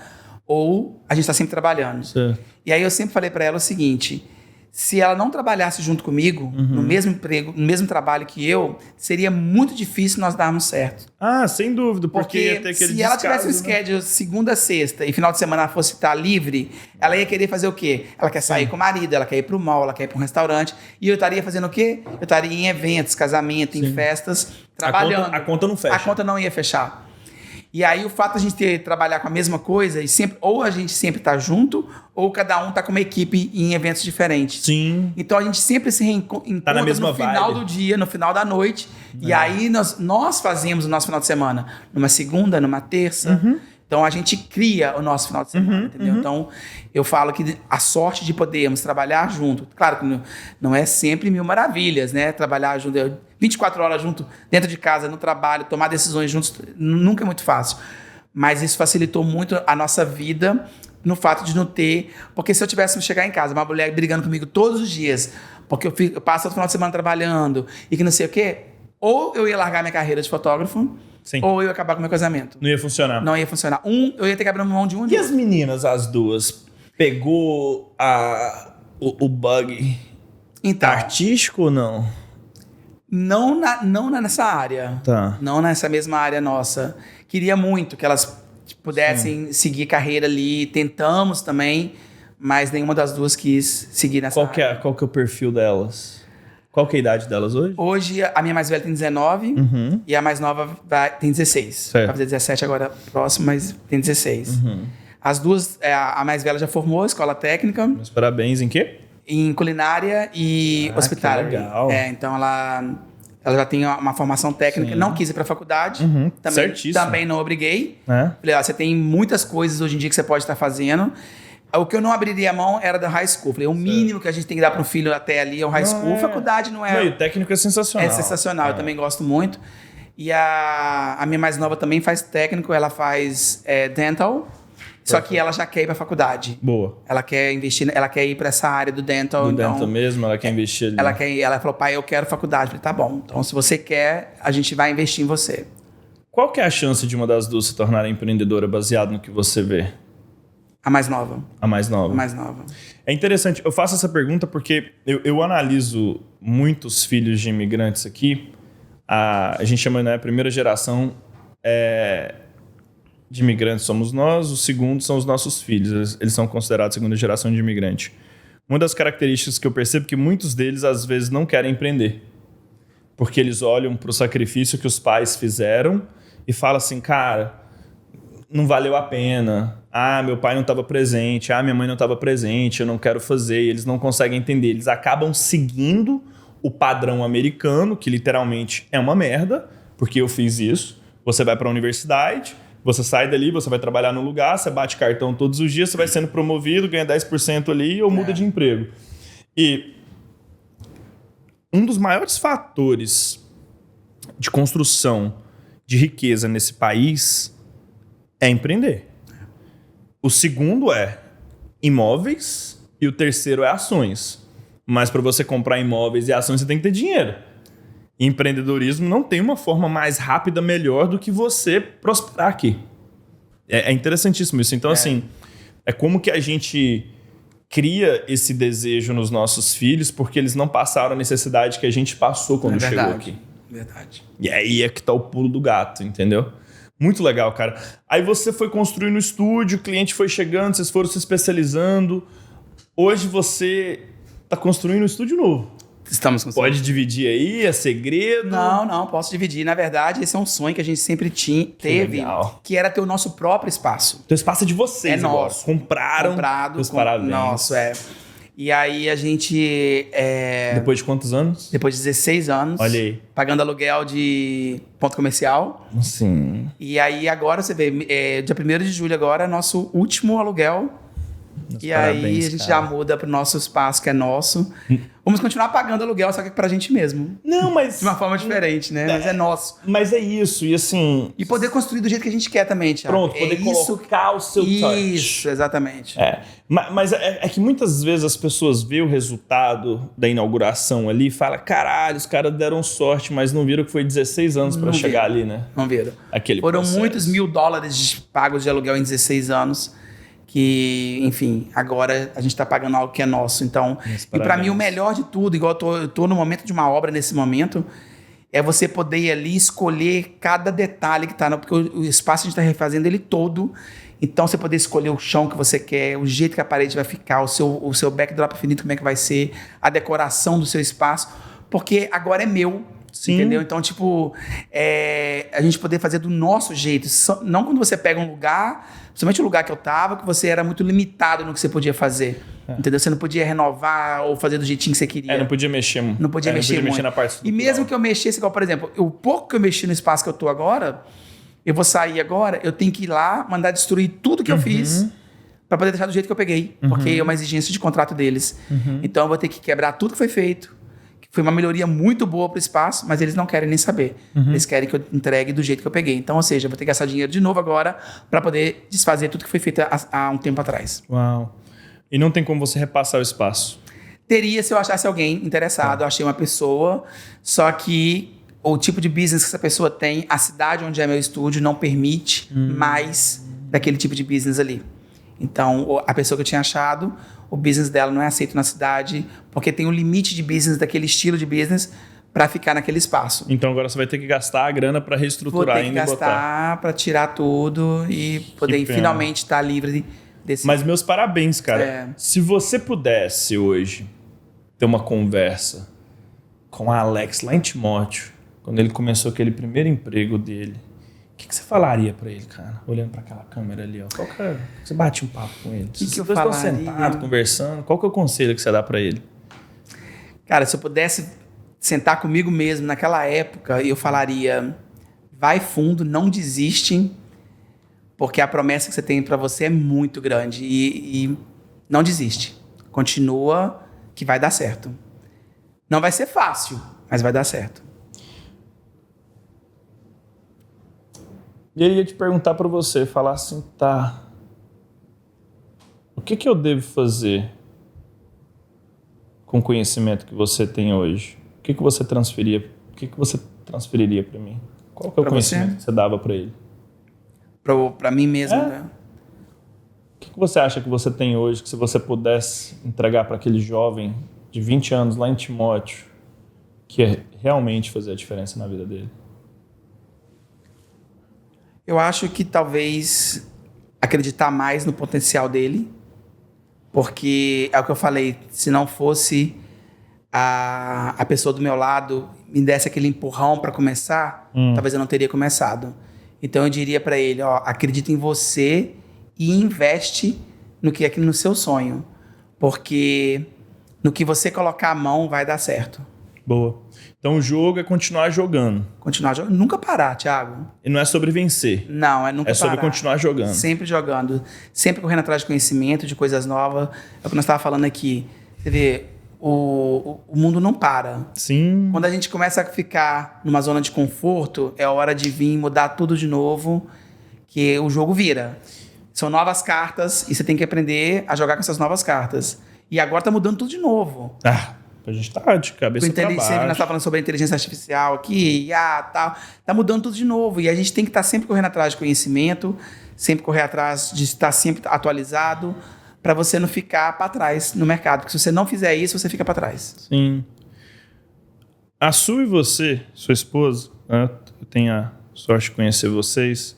ou a gente está sempre trabalhando. Sim. E aí eu sempre falei para ela o seguinte: se ela não trabalhasse junto comigo, no mesmo emprego, no mesmo trabalho que eu, seria muito difícil nós darmos certo. Ah, sem dúvida, porque ia ter aquele se ela descaso, tivesse um schedule segunda a sexta e final de semana ela fosse estar livre, ela ia querer fazer o quê? Ela quer sair com o marido, ela quer ir pro mall, ela quer ir para um restaurante. E eu estaria fazendo o quê? Eu estaria em eventos, casamento, em festas, trabalhando. A conta não fecha. A conta não ia fechar. E aí o fato de a gente trabalhar com a mesma coisa, e sempre, ou a gente sempre tá junto, ou cada um tá com uma equipe em eventos diferentes. Sim. Então a gente sempre se reencontra Tá na mesma no final vibe. do dia, no final da noite. E aí nós fazemos o nosso final de semana numa segunda, numa terça. Então a gente cria o nosso final de semana, entendeu? Então eu falo que a sorte de podermos trabalhar junto, claro que não é sempre mil maravilhas, né? Trabalhar junto, 24 horas junto, dentro de casa, no trabalho, tomar decisões juntos, nunca é muito fácil. Mas isso facilitou muito a nossa vida no fato de não ter... Porque se eu tivesse que chegar em casa, uma mulher brigando comigo todos os dias, porque eu passo o final de semana trabalhando e que não sei o quê, ou eu ia largar minha carreira de fotógrafo, Sim. ou eu ia acabar com o meu casamento. Não ia funcionar. Não ia funcionar. Eu ia ter que abrir mão de um E as meninas, as duas, pegou o bug Então, artístico ou não? não nessa área. Tá. Não nessa mesma área nossa. Queria muito que elas pudessem seguir carreira ali. Tentamos também, mas nenhuma das duas quis seguir nessa área. Qual que é o perfil delas? Qual que é a idade delas hoje? Hoje, a minha mais velha tem 19 e a mais nova tem 16. Certo. Vai fazer 17 agora próximo, mas tem 16. As duas, a mais velha já formou escola técnica Meus parabéns em quê? em culinária e hospitality. que legal. Então ela já tem uma formação técnica. Não quis ir para a faculdade. Certíssimo. Também não obriguei. É? Falei, ó, você tem muitas coisas hoje em dia que você pode estar fazendo. O que eu não abriria a mão era da high school. Falei, o mínimo que a gente tem que dar para um filho até ali é o high school. Faculdade não é... Não, e o técnico é sensacional. É sensacional, eu também gosto muito. E a minha mais nova também faz técnico, ela faz dental, só que ela já quer ir para a faculdade. Boa. Ela quer investir, ela quer ir para essa área do dental. Do então, dentro mesmo, ela quer investir ali. ela falou, pai, eu quero faculdade. Eu falei, tá bom, então se você quer, a gente vai investir em você. Qual que é a chance de uma das duas se tornar empreendedora baseado no que você vê? A mais nova. A mais nova. A mais nova. É interessante, eu faço essa pergunta porque eu analiso muitos filhos de imigrantes aqui. A gente chama, né, a primeira geração de imigrantes somos nós, o segundo são os nossos filhos. Eles são considerados segunda geração de imigrante. Uma das características que eu percebo é que muitos deles, às vezes, não querem empreender. Porque eles olham para o sacrifício que os pais fizeram e falam assim, cara, não valeu a pena. Ah, meu pai não estava presente. Ah, minha mãe não estava presente. Eu não quero fazer. E eles não conseguem entender. Eles acabam seguindo o padrão americano, que literalmente é uma merda, porque eu fiz isso. Você vai para a universidade, você sai dali, você vai trabalhar no lugar, você bate cartão todos os dias, você vai sendo promovido, ganha 10% ali ou muda de emprego. E um dos maiores fatores de construção de riqueza nesse país é empreender. O segundo é imóveis e o terceiro é ações. Mas para você comprar imóveis e ações, você tem que ter dinheiro. E empreendedorismo não tem uma forma mais rápida, melhor do que você prosperar aqui. É interessantíssimo isso. Então, assim, é como que a gente cria esse desejo nos nossos filhos porque eles não passaram a necessidade que a gente passou quando chegou aqui. Verdade. E aí é que tá o pulo do gato, entendeu? Muito legal, cara. Aí você foi construindo o estúdio, o cliente foi chegando, vocês foram se especializando. Hoje você tá construindo um estúdio novo. Estamos com Pode dividir aí, é segredo? Não, posso dividir. Na verdade, esse é um sonho que a gente sempre teve, legal. que era ter o nosso próprio espaço. Então o espaço é de vocês É agora. nosso. Comprado. Meus parabéns. Nosso, E aí a gente... Depois de quantos anos? Depois de 16 anos. Olha aí. Pagando aluguel de ponto comercial. Sim. E aí agora, você vê, dia 1º de julho agora, nosso último aluguel E parabéns, aí a gente já muda pro nosso espaço, que é nosso. Vamos continuar pagando aluguel, só que pra gente mesmo. Não, mas... De uma forma diferente, né? Mas é nosso. Mas é isso, e assim... E poder construir do jeito que a gente quer também, Thiago. Pronto, poder colocar o seu touch. Isso, exatamente. Mas é que muitas vezes as pessoas veem o resultado da inauguração ali e falam, caralho, os caras deram sorte, mas não viram que foi 16 anos pra chegar ali, né? Não viram. Foram muitos $1.000 pagos de aluguel em 16 anos. Que, enfim, agora a gente está pagando algo que é nosso. Então, e para mim o melhor de tudo, igual eu tô no momento de uma obra nesse momento, é você poder ir ali escolher cada detalhe que tá, porque o espaço a gente está refazendo ele todo. Então, você poder escolher o chão que você quer, o jeito que a parede vai ficar, o seu backdrop infinito, como é que vai ser, a decoração do seu espaço, porque agora é meu. Sim. Entendeu? Então, tipo, a gente poder fazer do nosso jeito. Não quando você pega um lugar, principalmente o lugar que eu tava, que você era muito limitado no que você podia fazer. Entendeu? Você não podia renovar ou fazer do jeitinho que você queria. Não podia mexer. Não podia mexer na parte estrutural. E mesmo que eu mexesse, igual, por exemplo, o pouco que eu mexi no espaço que eu tô agora, eu vou sair agora, eu tenho que ir lá, mandar destruir tudo que eu fiz para poder deixar do jeito que eu peguei. Porque é uma exigência de contrato deles. Então, eu vou ter que quebrar tudo que foi feito. Foi uma melhoria muito boa para o espaço, mas eles não querem nem saber. Eles querem que eu entregue do jeito que eu peguei. Então, ou seja, eu vou ter que gastar dinheiro de novo agora para poder desfazer tudo que foi feito há um tempo atrás. Uau. E não tem como você repassar o espaço? Teria se eu achasse alguém interessado. Eu achei uma pessoa, só que o tipo de business que essa pessoa tem, a cidade onde é meu estúdio não permite mais daquele tipo de business ali. Então, a pessoa que eu tinha achado, o business dela não é aceito na cidade, porque tem um limite de business, daquele estilo de business, para ficar naquele espaço. Então, agora você vai ter que gastar a grana para reestruturar ainda e botar. Vou ter que gastar para tirar tudo e poder finalmente estar livre desse... Mas meus parabéns, cara. Se você pudesse hoje ter uma conversa com a Alex lá em Timóteo, quando ele começou aquele primeiro emprego dele, o que você falaria pra ele, cara? Olhando pra aquela câmera ali, ó. Você bate um papo com ele. Vocês estão sentados, conversando. Qual que é o conselho que você dá pra ele? Cara, se eu pudesse sentar comigo mesmo naquela época, eu falaria, vai fundo, não desiste, porque a promessa que você tem pra você é muito grande. E não desiste. Continua, que vai dar certo. Não vai ser fácil, mas vai dar certo. E ele ia te perguntar para você, falar assim, tá, o que eu devo fazer com o conhecimento que você tem hoje? O que você transferiria para mim? Qual que é o conhecimento que você dava para ele? Para mim mesmo, né? O que você acha que você tem hoje que se você pudesse entregar para aquele jovem de 20 anos lá em Timóteo, que ia realmente fazer a diferença na vida dele? Eu acho que talvez acreditar mais no potencial dele, porque é o que eu falei, se não fosse a pessoa do meu lado me desse aquele empurrão para começar, talvez eu não teria começado. Então eu diria para ele, ó, acredita em você e investe no que é no seu sonho, porque no que você colocar a mão vai dar certo. Boa. Então o jogo é continuar jogando. Continuar jogando. Nunca parar, Thiago. E não é sobre vencer. Não, é nunca parar. É sobre continuar jogando. Sempre jogando. Sempre correndo atrás de conhecimento, de coisas novas. É o que nós estávamos falando aqui. Você vê, o mundo não para. Sim. Quando a gente começa a ficar numa zona de conforto, é hora de vir mudar tudo de novo, que o jogo vira. São novas cartas e você tem que aprender a jogar com essas novas cartas. E agora tá mudando tudo de novo. A gente tá de cabeça para baixo. Nós estávamos falando sobre a inteligência artificial aqui, tal. Tá mudando tudo de novo. E a gente tem que estar sempre correndo atrás de conhecimento, sempre correr atrás de estar sempre atualizado, para você não ficar para trás no mercado. Porque se você não fizer isso, você fica para trás. Sim. A Su e você, sua esposa, né, eu tenho a sorte de conhecer vocês,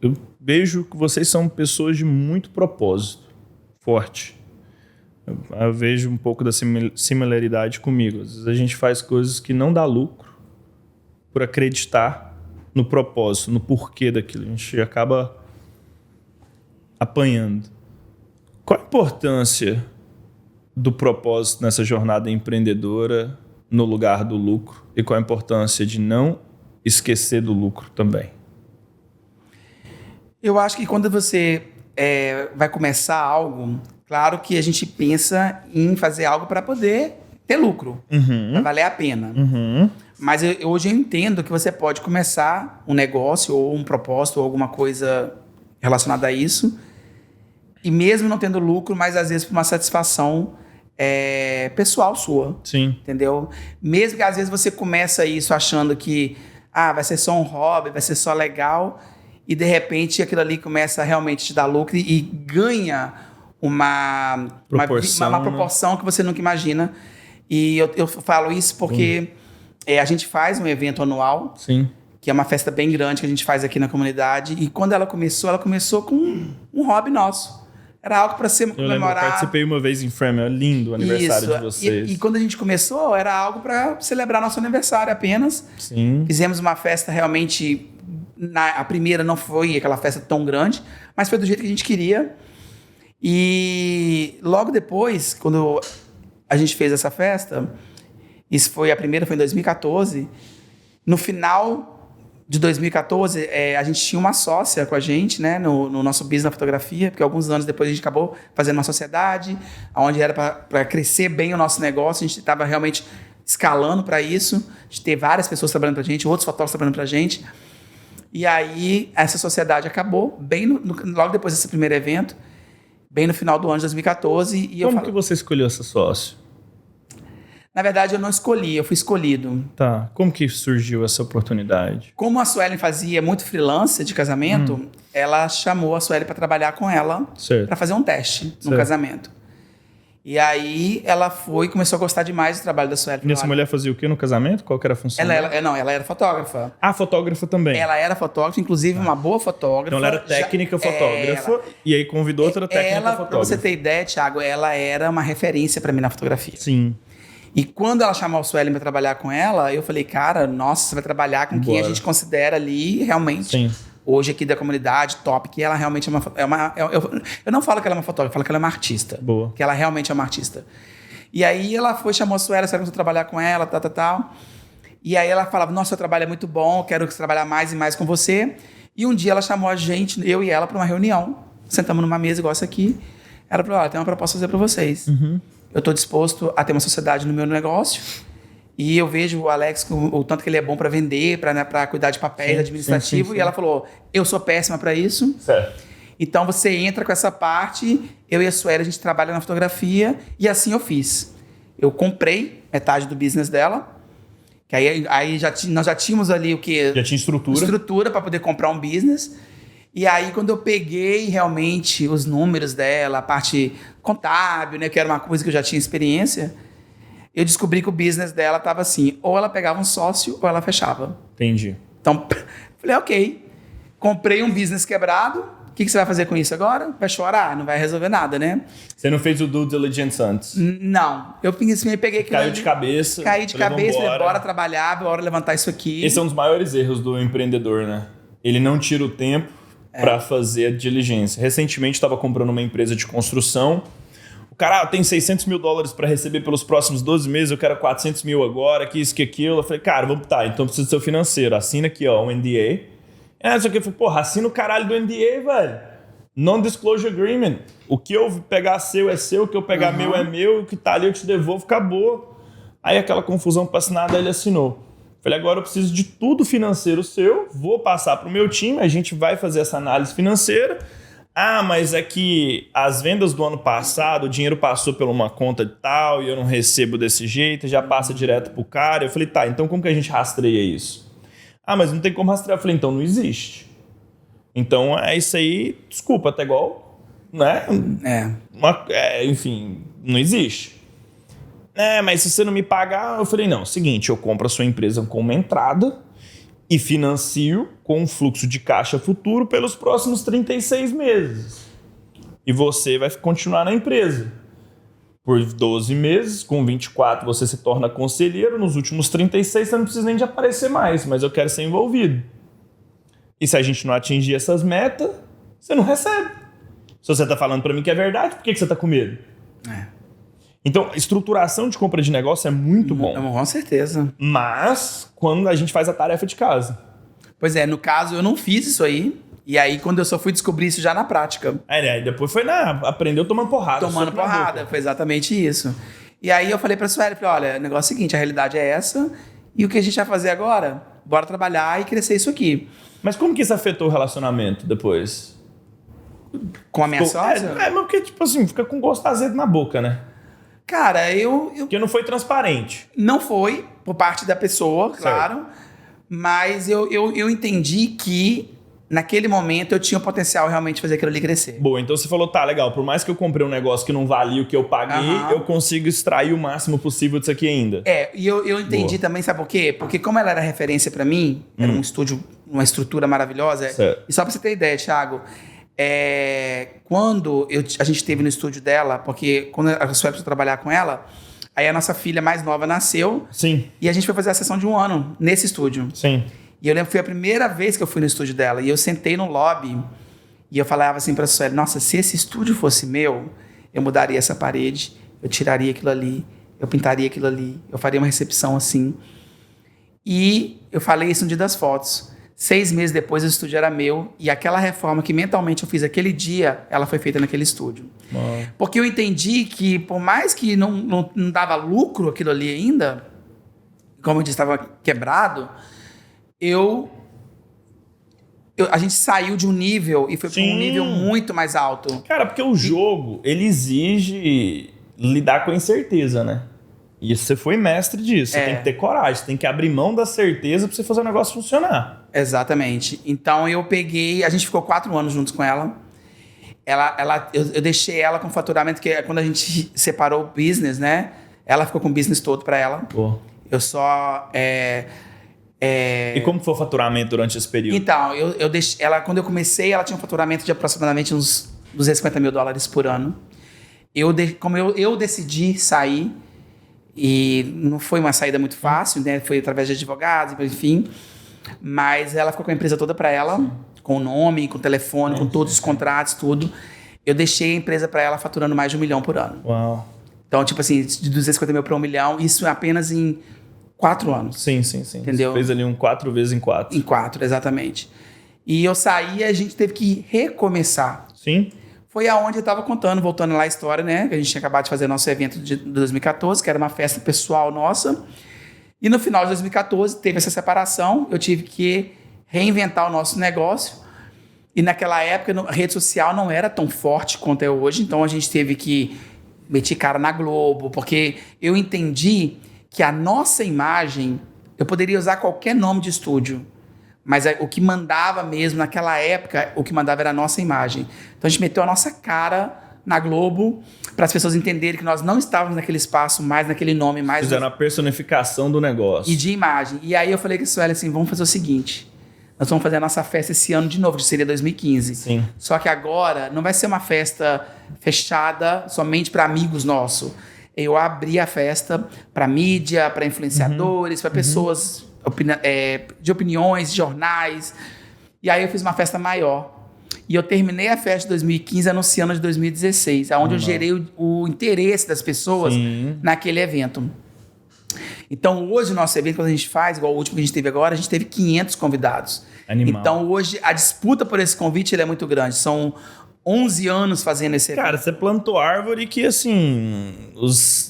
eu vejo que vocês são pessoas de muito propósito, forte. Eu vejo um pouco da similaridade comigo. Às vezes a gente faz coisas que não dá lucro por acreditar no propósito, no porquê daquilo. A gente acaba apanhando. Qual a importância do propósito nessa jornada empreendedora no lugar do lucro? E qual a importância de não esquecer do lucro também? Eu acho que quando você vai começar algo, Claro que a gente pensa em fazer algo para poder ter lucro, para valer a pena. Mas hoje eu entendo que você pode começar um negócio ou um propósito ou alguma coisa relacionada a isso, e mesmo não tendo lucro, mas às vezes por uma satisfação pessoal sua. Sim. Entendeu? Mesmo que às vezes você começa isso achando que vai ser só um hobby, vai ser só legal, e de repente aquilo ali começa a realmente te dar lucro e ganha uma proporção que você nunca imagina. E eu falo isso porque a gente faz um evento anual, Sim. que é uma festa bem grande que a gente faz aqui na comunidade, e quando ela começou com um hobby nosso. Era algo para ser comemorado. Eu participei uma vez em Frame, é lindo o aniversário de vocês. E quando a gente começou, era algo para celebrar nosso aniversário apenas. Sim. Fizemos uma festa realmente... A primeira não foi aquela festa tão grande, mas foi do jeito que a gente queria. E logo depois, quando a gente fez essa festa, a primeira foi em 2014, no final de 2014, a gente tinha uma sócia com a gente, né, no nosso business da fotografia, porque alguns anos depois a gente acabou fazendo uma sociedade, onde era para crescer bem o nosso negócio, a gente estava realmente escalando para isso, de ter várias pessoas trabalhando para a gente, outros fotógrafos trabalhando para a gente. E aí, essa sociedade acabou, logo depois desse primeiro evento, bem no final do ano de 2014. Como que você escolheu essa sócio? Na verdade, eu não escolhi, eu fui escolhido. Tá. Como que surgiu essa oportunidade? Como a Suelen fazia muito freelancer de casamento, ela chamou a Suelen para trabalhar com ela, para fazer um teste no casamento. E aí ela começou a gostar demais do trabalho da Suelen. E essa mulher fazia o quê no casamento? Qual que era a função dela? Ela era fotógrafa. Ah, fotógrafa também. Ela era fotógrafa, inclusive uma boa fotógrafa. Então ela era técnica fotógrafa e aí convidou outra técnica fotógrafa. Pra você ter ideia, Thiago, ela era uma referência para mim na fotografia. Sim. E quando ela chamou a Suelen para trabalhar com ela, eu falei, cara, nossa, você vai trabalhar com quem a gente considera ali realmente... Sim. Hoje aqui da comunidade, top, que ela realmente eu não falo que ela é uma fotógrafa, eu falo que ela é uma artista. Boa. Que ela realmente é uma artista. E aí ela chamou a Suelen, começou a trabalhar com ela, tal. E aí ela falava, nossa, seu trabalho é muito bom, quero trabalhar mais e mais com você. E um dia ela chamou a gente, eu e ela, para uma reunião. Sentamos numa mesa igual essa aqui. Ela falou, tem uma proposta a fazer para vocês. Eu estou disposto a ter uma sociedade no meu negócio. E eu vejo o Alex, o tanto que ele é bom para vender, para cuidar de papéis administrativos. Sim. E ela falou, eu sou péssima para isso. Certo. Então você entra com essa parte, eu e a Sueli, a gente trabalha na fotografia. E assim eu fiz. Eu comprei metade do business dela. Que aí nós já tínhamos ali o quê? Já tinha estrutura. Estrutura para poder comprar um business. E aí, quando eu peguei realmente os números dela, a parte contábil, né, que era uma coisa que eu já tinha experiência... Eu descobri que o business dela estava assim, ou ela pegava um sócio ou ela fechava. Entendi. Então, falei, ok. Comprei um business quebrado, o que você vai fazer com isso agora? Vai chorar, não vai resolver nada, né? Você não fez o due diligence antes? Não. Eu peguei... Caiu de cabeça. Caí de cabeça, falei, bora trabalhar, bora levantar isso aqui. Esse é um dos maiores erros do empreendedor, né? Ele não tira o tempo para fazer a diligência. Recentemente, estava comprando uma empresa de construção. O cara, tem $600 mil para receber pelos próximos 12 meses, eu quero 400 mil agora, que isso, que aquilo. Eu falei, cara, então precisa do seu financeiro. Assina aqui, ó, um NDA. Só que eu falei, porra, assina o caralho do NDA, velho. Non-disclosure agreement. O que eu pegar seu é seu, o que eu pegar meu é meu, o que tá ali eu te devolvo, acabou. Aí aquela confusão pra assinar, daí ele assinou. Falei, agora eu preciso de tudo financeiro seu, vou passar pro meu time, a gente vai fazer essa análise financeira. Ah, mas é que as vendas do ano passado, o dinheiro passou por uma conta de tal e eu não recebo desse jeito, já passa direto pro cara. Eu falei, tá, então como que a gente rastreia isso? Ah, mas não tem como rastrear. Eu falei, então não existe. Então é isso aí, desculpa, até igual, né? Enfim, não existe. Mas se você não me pagar, eu falei, não, seguinte, eu compro a sua empresa com uma entrada e financio com um fluxo de caixa futuro pelos próximos 36 meses. E você vai continuar na empresa. Por 12 meses, com 24 você se torna conselheiro, nos últimos 36 você não precisa nem de aparecer mais, mas eu quero ser envolvido. E se a gente não atingir essas metas, você não recebe. Se você está falando para mim que é verdade, por que você está com medo? Então, estruturação de compra de negócio é muito bom. Com certeza. Mas, quando a gente faz a tarefa de casa. Pois é, no caso, eu não fiz isso aí. E aí, quando eu só fui descobrir isso já na prática. Aí depois aprendeu tomando porrada. Tomando porrada, foi exatamente isso. E aí eu falei pra Sueli, olha, o negócio é o seguinte, a realidade é essa, e o que a gente vai fazer agora? Bora trabalhar e crescer isso aqui. Mas como que isso afetou o relacionamento depois? Com a minha sócia? Mas porque, tipo assim, fica com gosto azedo na boca, né? Cara, Porque não foi transparente. Não foi, por parte da pessoa, claro. Mas eu entendi que, naquele momento, eu tinha o potencial realmente de fazer aquilo ali crescer. Boa, então você falou, tá, legal, por mais que eu comprei um negócio que não valia o que eu paguei, eu consigo extrair o máximo possível disso aqui ainda. E eu entendi também, sabe por quê? Porque como ela era referência pra mim, era um estúdio, uma estrutura maravilhosa. Certo. E só pra você ter ideia, Thiago, quando a gente esteve no estúdio dela, porque quando a Sueli foi trabalhar com ela, aí a nossa filha mais nova nasceu. Sim. E a gente foi fazer a sessão de 1 ano nesse estúdio. Sim. E eu lembro que foi a primeira vez que eu fui no estúdio dela. E eu sentei no lobby e eu falava assim pra Sueli, nossa, se esse estúdio fosse meu, eu mudaria essa parede, eu tiraria aquilo ali, eu pintaria aquilo ali, eu faria uma recepção assim. E eu falei isso no dia das fotos. 6 meses depois, o estúdio era meu. E aquela reforma que mentalmente eu fiz aquele dia, ela foi feita naquele estúdio. Uau. Porque eu entendi que, por mais que não dava lucro aquilo ali ainda, como eu disse, estava quebrado, a gente saiu de um nível e foi para um nível muito mais alto. Cara, porque o jogo, ele exige lidar com a incerteza, né? E você foi mestre disso. Você tem que ter coragem, você tem que abrir mão da certeza pra você fazer o negócio funcionar. Exatamente. Então eu peguei, a gente ficou 4 anos juntos com ela. Eu deixei ela com faturamento, que quando a gente separou o business, né? Ela ficou com o business todo pra ela. Pô. Eu só... E como foi o faturamento durante esse período? Então, eu deixei ela, quando eu comecei, ela tinha um faturamento de aproximadamente uns $250 mil por ano. Como eu decidi sair, e não foi uma saída muito fácil, né? Foi através de advogados, enfim. Mas ela ficou com a empresa toda para ela, com o nome, com o telefone, com todos os contratos, tudo. Eu deixei a empresa para ela faturando mais de $1 milhão por ano. Uau. Então, tipo assim, de 250 mil para $1 milhão, isso apenas em 4 anos. Sim. Entendeu? Você fez ali 4 vezes em 4. Em 4, exatamente. E eu saí e a gente teve que recomeçar. Sim. Foi aonde eu estava contando, voltando lá a história, né? Que a gente tinha acabado de fazer nosso evento de 2014, que era uma festa pessoal nossa. E no final de 2014 teve essa separação, eu tive que reinventar o nosso negócio. E naquela época a rede social não era tão forte quanto é hoje, então a gente teve que meter cara na Globo, porque eu entendi que a nossa imagem, eu poderia usar qualquer nome de estúdio, mas o que mandava mesmo naquela época, o que mandava era a nossa imagem. Então a gente meteu a nossa cara na Globo para as pessoas entenderem que nós não estávamos naquele espaço, mais naquele nome, mais... Fizeram a personificação do negócio. E de imagem. E aí eu falei com a Sueli assim, vamos fazer o seguinte, nós vamos fazer a nossa festa esse ano de novo, que seria 2015. Sim. Só que agora não vai ser uma festa fechada somente para amigos nossos. Eu abri a festa para mídia, para influenciadores, para pessoas de opiniões, de jornais. E aí eu fiz uma festa maior. E eu terminei a festa de 2015 anunciando a de 2016, onde eu gerei o interesse das pessoas naquele evento. Então, hoje, o nosso evento, quando a gente faz, igual o último que a gente teve agora, a gente teve 500 convidados. Animal. Então, hoje, a disputa por esse convite ele é muito grande. São 11 anos fazendo esse evento. Cara, você plantou árvore que, assim, os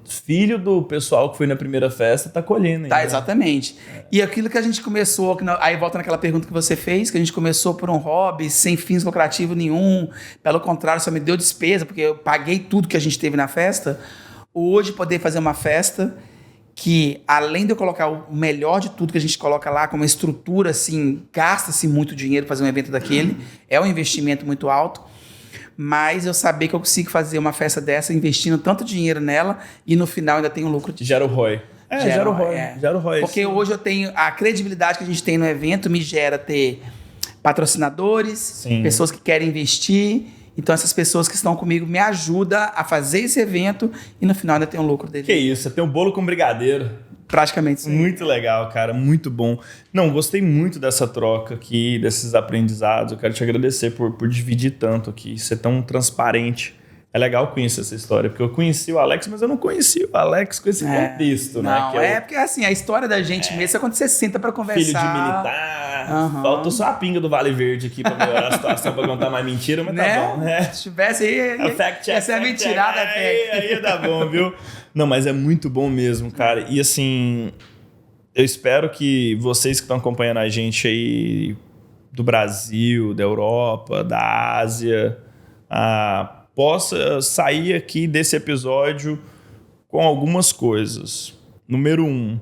filho do pessoal que foi na primeira festa tá colhendo. Tá, né? Exatamente. E aquilo que a gente começou, aí volta naquela pergunta que você fez, que a gente começou por um hobby, sem fins lucrativos nenhum, pelo contrário, só me deu despesa, porque eu paguei tudo que a gente teve na festa. Hoje, poder fazer uma festa que, além de eu colocar o melhor de tudo que a gente coloca lá, com uma estrutura assim, gasta-se muito dinheiro para fazer um evento daquele, é um investimento muito alto, mas eu saber que eu consigo fazer uma festa dessa investindo tanto dinheiro nela e no final ainda tenho um lucro de... Gera o ROI. Gera o ROI. Porque sim. hoje eu tenho a credibilidade que a gente tem no evento, me gera ter patrocinadores, Sim. pessoas que querem investir. Então essas pessoas que estão comigo me ajudam a fazer esse evento e no final ainda tem um lucro dele. Que isso, você tem um bolo com brigadeiro. Praticamente sim. Muito legal, cara, muito bom. Não, gostei muito dessa troca aqui, desses aprendizados. Eu quero te agradecer por dividir tanto aqui, ser tão transparente. É legal conhecer essa história, porque eu conheci o Alex, mas eu não conheci o Alex com esse contexto, né? Não, que porque assim, a história da gente mesmo é quando você senta pra conversar. Filho de militar. Faltou só a pinga do Vale Verde aqui pra melhorar a situação, pra contar mais mentira, mas né? tá bom, né? Se tivesse aí, fact check, essa é a mentirada. Aí tá bom, viu? Não, mas é muito bom mesmo, cara. E assim, eu espero que vocês que estão acompanhando a gente aí do Brasil, da Europa, da Ásia, possa sair aqui desse episódio com algumas coisas. Número 1,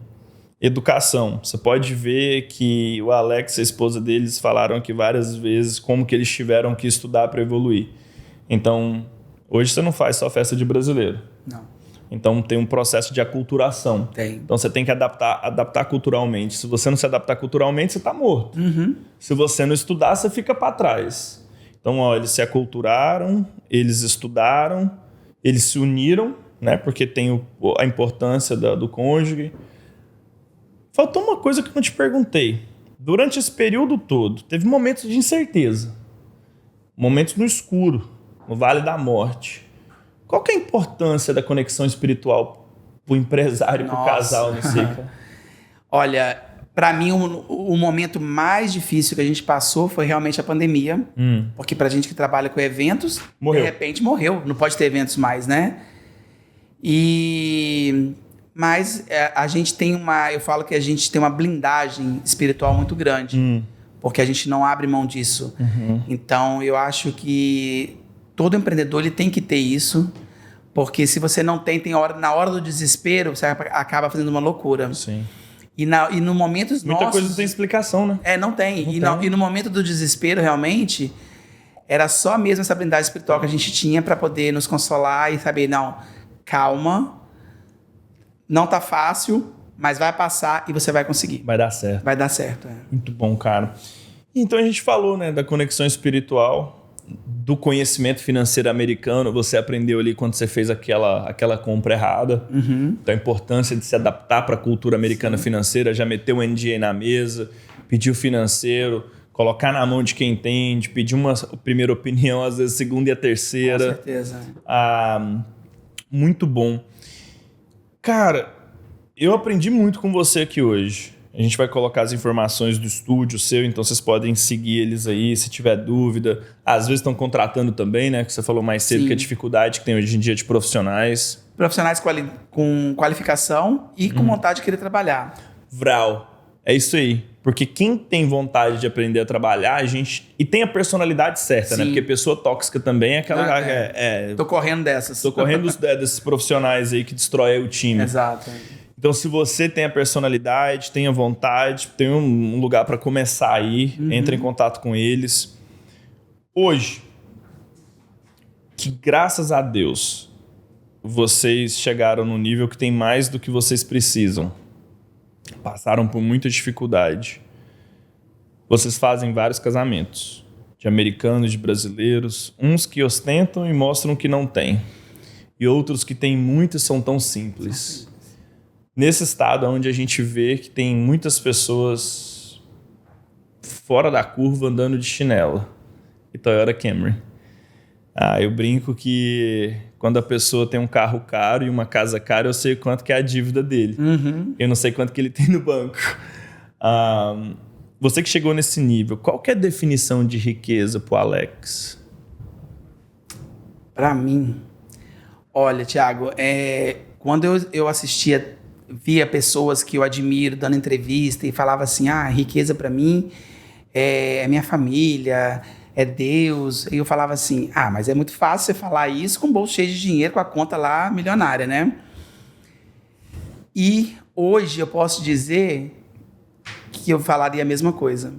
educação. Você pode ver que o Alex e a esposa deles falaram aqui várias vezes como que eles tiveram que estudar para evoluir. Então, hoje você não faz só festa de brasileiro. Não. Então, tem um processo de aculturação. Tem. Então, você tem que adaptar culturalmente. Se você não se adaptar culturalmente, você está morto. Se você não estudar, você fica para trás. Então, eles se aculturaram, eles estudaram, eles se uniram, né? Porque tem a importância do cônjuge. Faltou uma coisa que eu não te perguntei. Durante esse período todo, teve momentos de incerteza. Momentos no escuro, no Vale da Morte. Qual que é a importância da conexão espiritual pro empresário e pro casal, não sei, cara? Olha, para mim, o momento mais difícil que a gente passou foi realmente a pandemia. Porque pra gente que trabalha com eventos, morreu. De repente morreu. Não pode ter eventos mais, né? Mas a gente tem eu falo que a gente tem uma blindagem espiritual muito grande, porque a gente não abre mão disso. Então, eu acho que todo empreendedor ele tem que ter isso, porque se você não tem na hora do desespero, você acaba fazendo uma loucura. Sim. E no momento Muita coisa não tem explicação, né? Não tem. E no momento do desespero, realmente, era só mesmo essa blindagem espiritual que a gente tinha para poder nos consolar e saber, não, calma, não tá fácil, mas vai passar e você vai conseguir. Vai dar certo. Vai dar certo. Muito bom, cara. Então a gente falou, né, da conexão espiritual, do conhecimento financeiro americano. Você aprendeu ali quando você fez aquela compra errada. Então a importância de se adaptar para a cultura americana financeira, já meter o NDA na mesa, pedir o financeiro, colocar na mão de quem entende, pedir uma primeira opinião, às vezes a segunda e a terceira. Com certeza. Muito bom. Cara, eu aprendi muito com você aqui hoje. A gente vai colocar as informações do estúdio seu, então vocês podem seguir eles aí se tiver dúvida. Às vezes estão contratando também, né? Que você falou mais cedo. Sim. Que a dificuldade que tem hoje em dia de profissionais. Profissionais com qualificação e com vontade de querer trabalhar. Vral, é isso aí. Porque quem tem vontade de aprender a trabalhar, e tem a personalidade certa, né? Porque pessoa tóxica também é aquela... Tô correndo dessas. Tô correndo desses profissionais aí que destrói o time. Exato. Então, se você tem a personalidade, tem a vontade, tem um lugar para começar aí, entra em contato com eles. Hoje, que graças a Deus, vocês chegaram no nível que tem mais do que vocês precisam. Passaram por muita dificuldade. Vocês fazem vários casamentos, de americanos, de brasileiros, uns que ostentam e mostram que não têm, e outros que têm muito e são tão simples. Nesse estado onde a gente vê que tem muitas pessoas fora da curva andando de chinela e Toyota Camry. Eu brinco que quando a pessoa tem um carro caro e uma casa cara, eu sei quanto que é a dívida dele. Eu não sei quanto que ele tem no banco. Você que chegou nesse nível, qual que é a definição de riqueza pro Alex? Para mim, olha, Thiago, quando eu via pessoas que eu admiro dando entrevista e falava assim, riqueza para mim é minha família, é Deus. E eu falava assim, mas é muito fácil você falar isso com o bolso cheio de dinheiro, com a conta lá milionária, né? E hoje eu posso dizer que eu falaria a mesma coisa.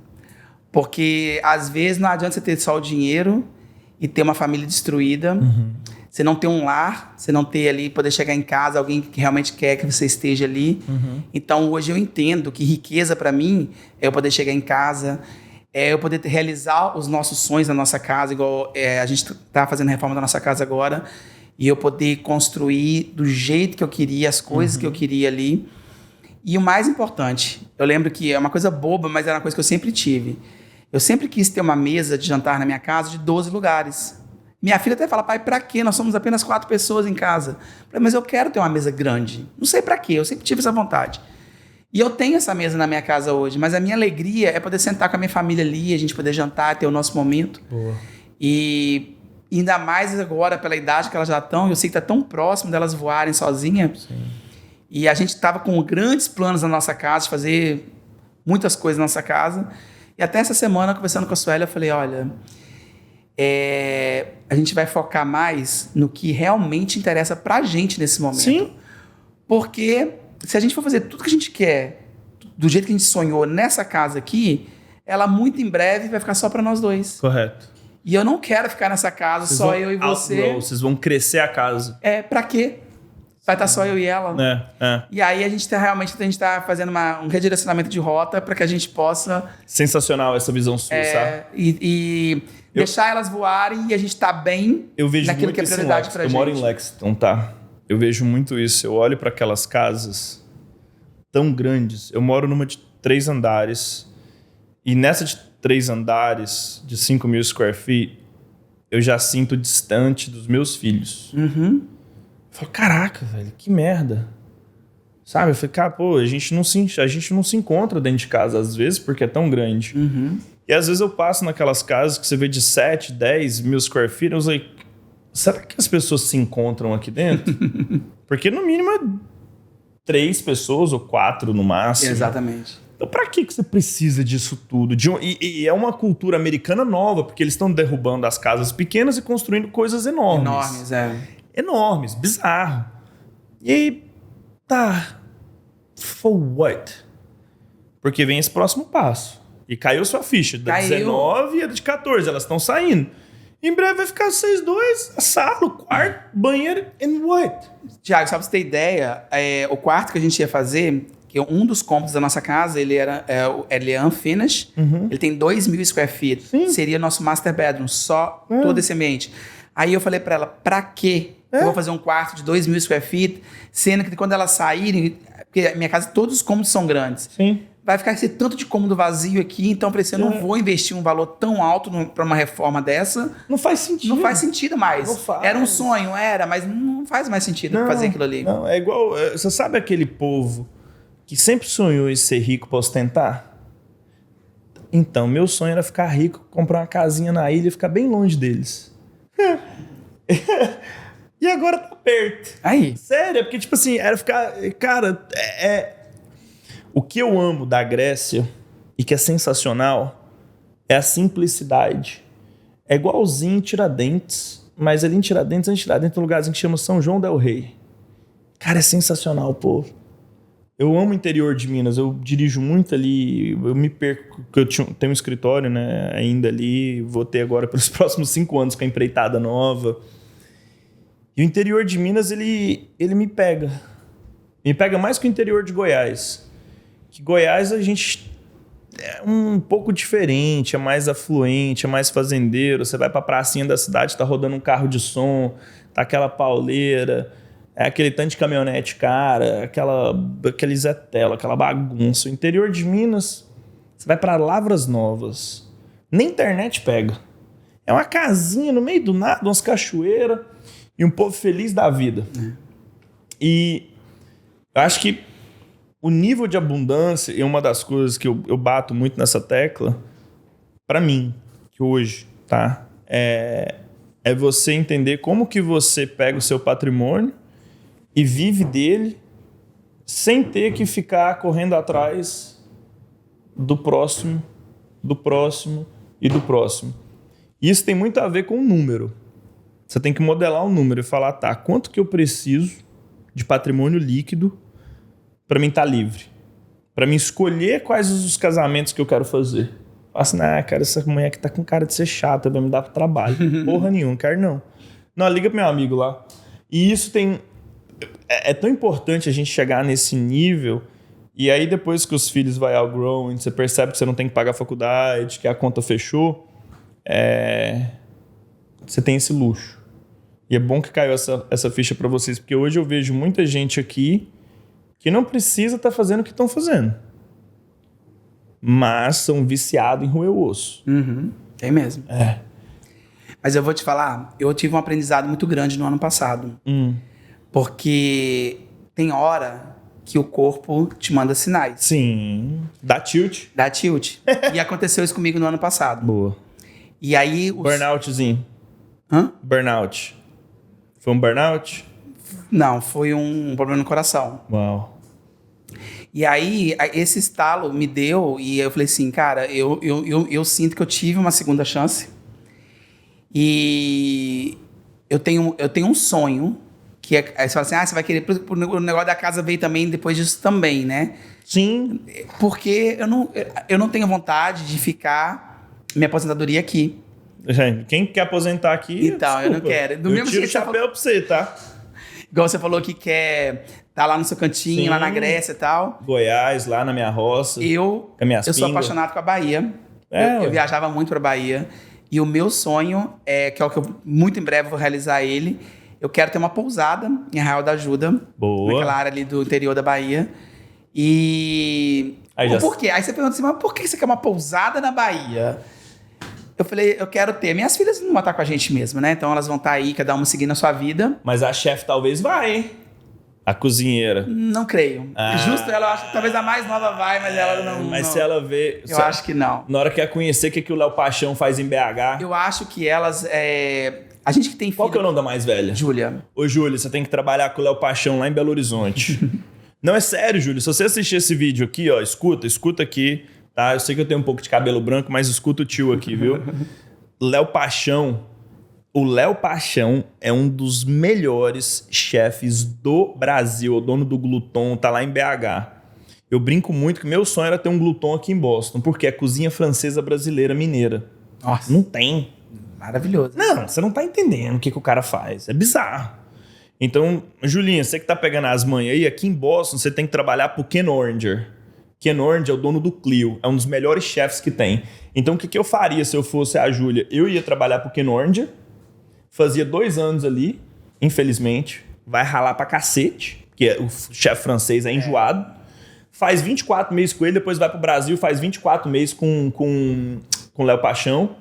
Porque às vezes não adianta você ter só o dinheiro e ter uma família destruída. Você não ter um lar, você não ter ali, poder chegar em casa, alguém que realmente quer que você esteja ali. Então, hoje eu entendo que riqueza para mim é eu poder chegar em casa, é eu poder realizar os nossos sonhos na nossa casa, igual a gente está fazendo a reforma da nossa casa agora, e eu poder construir do jeito que eu queria, as coisas que eu queria ali. E o mais importante, eu lembro que é uma coisa boba, mas era uma coisa que eu sempre tive. Eu sempre quis ter uma mesa de jantar na minha casa de 12 lugares. Minha filha até fala, pai, pra quê? Nós somos apenas 4 pessoas em casa. Eu falei, mas eu quero ter uma mesa grande. Não sei pra quê, eu sempre tive essa vontade. E eu tenho essa mesa na minha casa hoje, mas a minha alegria é poder sentar com a minha família ali, a gente poder jantar, ter o nosso momento. Boa. E ainda mais agora, pela idade que elas já estão, eu sei que está tão próximo delas voarem sozinhas. Sim. E a gente estava com grandes planos na nossa casa, de fazer muitas coisas na nossa casa. E até essa semana, conversando com a Sueli, eu falei, olha, a gente vai focar mais no que realmente interessa pra gente nesse momento. Sim. Porque se a gente for fazer tudo que a gente quer, do jeito que a gente sonhou nessa casa aqui, ela muito em breve vai ficar só pra nós dois. Correto. E eu não quero ficar nessa casa, Vocês só vão eu e você. outgrow, vocês vão crescer a casa. Pra quê? Vai estar só eu e ela. E aí a gente tá fazendo um redirecionamento de rota para que a gente possa... Sensacional essa visão sua, sabe? E deixar elas voarem e a gente tá bem naquilo que é prioridade pra gente. Eu moro em Lexington, tá? Eu vejo muito isso. Eu olho para aquelas casas tão grandes. Eu moro numa de 3 andares. E nessa de 3 andares, de 5.000 square feet, eu já sinto distante dos meus filhos. Uhum. Eu falo, caraca, velho, que merda. Sabe? Eu falei, cara, pô, a gente não se encontra dentro de casa às vezes porque é tão grande. Uhum. E às vezes eu passo naquelas casas que você vê de 7, 10 mil square feet, eu falei, será que as pessoas se encontram aqui dentro? Porque no mínimo é 3 pessoas ou 4 no máximo. Exatamente. Então pra que você precisa disso tudo? E é uma cultura americana nova, porque eles estão derrubando as casas pequenas e construindo coisas enormes. Enormes, Enormes, bizarro. E aí, tá. For what? Porque vem esse próximo passo. E caiu sua ficha. Da 19 e a de 14, elas estão saindo. Em breve vai ficar 6-2, a sala, o quarto, banheiro, and what? Thiago, só pra você ter ideia, o quarto que a gente ia fazer, que um dos cômodos da nossa casa, ele é unfinished, ele tem 2.000 square feet. Sim. Seria nosso master bedroom, só todo esse ambiente. Aí eu falei pra ela, pra quê? Eu vou fazer um quarto de 2.000 square feet, sendo que quando elas saírem, porque a minha casa, todos os cômodos são grandes. Sim. Vai ficar esse tanto de cômodo vazio aqui, então eu pensei, eu não vou investir um valor tão alto pra uma reforma dessa. Não faz sentido. Não faz sentido mais. Não faz. Era um sonho, mas não faz mais sentido fazer aquilo ali. Não, é igual... Você sabe aquele povo que sempre sonhou em ser rico pra ostentar? Então, meu sonho era ficar rico, comprar uma casinha na ilha e ficar bem longe deles. E agora tá perto. Aí. Sério, porque tipo assim, era ficar... Cara, o que eu amo da Grécia e que é sensacional é a simplicidade. É igualzinho em Tiradentes, mas ali em Tiradentes, tem um lugarzinho que chama São João del Rei. Cara, é sensacional, pô. Eu amo o interior de Minas, eu dirijo muito ali, eu me perco, porque eu tenho um escritório, né, ainda ali, vou ter agora pelos próximos 5 anos com a empreitada nova. E o interior de Minas, ele me pega. Me pega mais que o interior de Goiás. Que Goiás a gente é um pouco diferente, é mais afluente, é mais fazendeiro. Você vai pra pracinha da cidade, tá rodando um carro de som, tá aquela pauleira, é aquele tanto de caminhonete cara, aquele Zé Telo, aquela bagunça. O interior de Minas, você vai pra Lavras Novas, nem internet pega. É uma casinha no meio do nada, umas cachoeiras e um povo feliz da vida. E eu acho que o nível de abundância, e uma das coisas que eu bato muito nessa tecla, pra mim, que hoje, tá? É você entender como que você pega o seu patrimônio e vive dele sem ter que ficar correndo atrás do próximo, do próximo e do próximo. Isso tem muito a ver com o número. Você tem que modelar um número e falar, tá, quanto que eu preciso de patrimônio líquido para mim estar livre? Para mim escolher quais os casamentos que eu quero fazer. Fala assim, cara, essa mulher aqui tá com cara de ser chata, vai me dar trabalho. Porra nenhuma, quero não. Não, liga pro meu amigo lá. E isso tem... É tão importante a gente chegar nesse nível, e aí depois que os filhos vai outgrowing, você percebe que você não tem que pagar a faculdade, que a conta fechou, você tem esse luxo. E é bom que caiu essa ficha para vocês, porque hoje eu vejo muita gente aqui que não precisa estar fazendo o que estão fazendo, mas são viciados em roer o osso. Tem mesmo. Mas eu vou te falar, eu tive um aprendizado muito grande no ano passado. Porque tem hora que o corpo te manda sinais. Sim. Dá tilt. Dá tilt. E aconteceu isso comigo no ano passado. Boa. E aí... Burnoutzinho. Hã? Burnout. Foi um burnout? Não, foi um problema no coração. Uau. E aí, esse estalo me deu, e eu falei assim, cara, eu sinto que eu tive uma segunda chance. E eu tenho um sonho, que é, aí você fala assim, você vai querer, o negócio da casa veio também depois disso também, né? Sim. Porque eu não tenho vontade de ficar minha aposentadoria aqui. Gente, quem quer aposentar aqui, Então, desculpa. eu não quero. Do Eu mesmo tiro o jeito que você chapéu pra você, tá? Igual você falou que quer estar lá no seu cantinho, Sim. lá na Grécia e tal. Goiás, lá na minha roça. Eu minhas sou pingas. apaixonado com a Bahia. É, eu viajava muito pra Bahia. E o meu sonho, que é o que eu muito em breve vou realizar ele, eu quero ter uma pousada em Arraial da Ajuda. Boa. Naquela área ali do interior da Bahia. E... Por quê? Aí você pergunta assim, mas por que você quer uma pousada na Bahia? Eu falei, eu quero ter. Minhas filhas não vão estar com a gente mesmo, né? Então elas vão estar aí, cada uma seguindo a sua vida. Mas a chefe talvez vai, hein? A cozinheira. Não creio. Ah. Justo ela, eu acho que talvez a mais nova vai, mas ela não... Mas não. se ela vê... Eu acho que não. Na hora que ela conhecer o que o Léo Paixão faz em BH... Eu acho que elas... A gente que tem filho... Qual que é o nome da mais velha? Júlia. Ô, Júlia, você tem que trabalhar com o Léo Paixão lá em Belo Horizonte. Não, é sério, Júlia. Se você assistir esse vídeo aqui, ó, escuta aqui, tá? Eu sei que eu tenho um pouco de cabelo branco, mas escuta o tio aqui, viu? Léo Paixão... O Léo Paixão é um dos melhores chefes do Brasil. O dono do Gluton tá lá em BH. Eu brinco muito que meu sonho era ter um Gluton aqui em Boston, porque é cozinha francesa brasileira mineira. Nossa. Não tem. Maravilhoso. Não, você não tá entendendo o que o cara faz. É bizarro. Então, Julinha, você que tá pegando as manhas aí, aqui em Boston você tem que trabalhar pro Ken Oranger. Ken Oranger é o dono do Clio. É um dos melhores chefes que tem. Então, o que eu faria se eu fosse a Júlia? Eu ia trabalhar pro Ken Oranger. Fazia 2 anos ali, infelizmente. Vai ralar pra cacete, porque o chefe francês é enjoado. Faz 24 meses com ele, depois vai pro Brasil, faz 24 meses com Léo Paixão.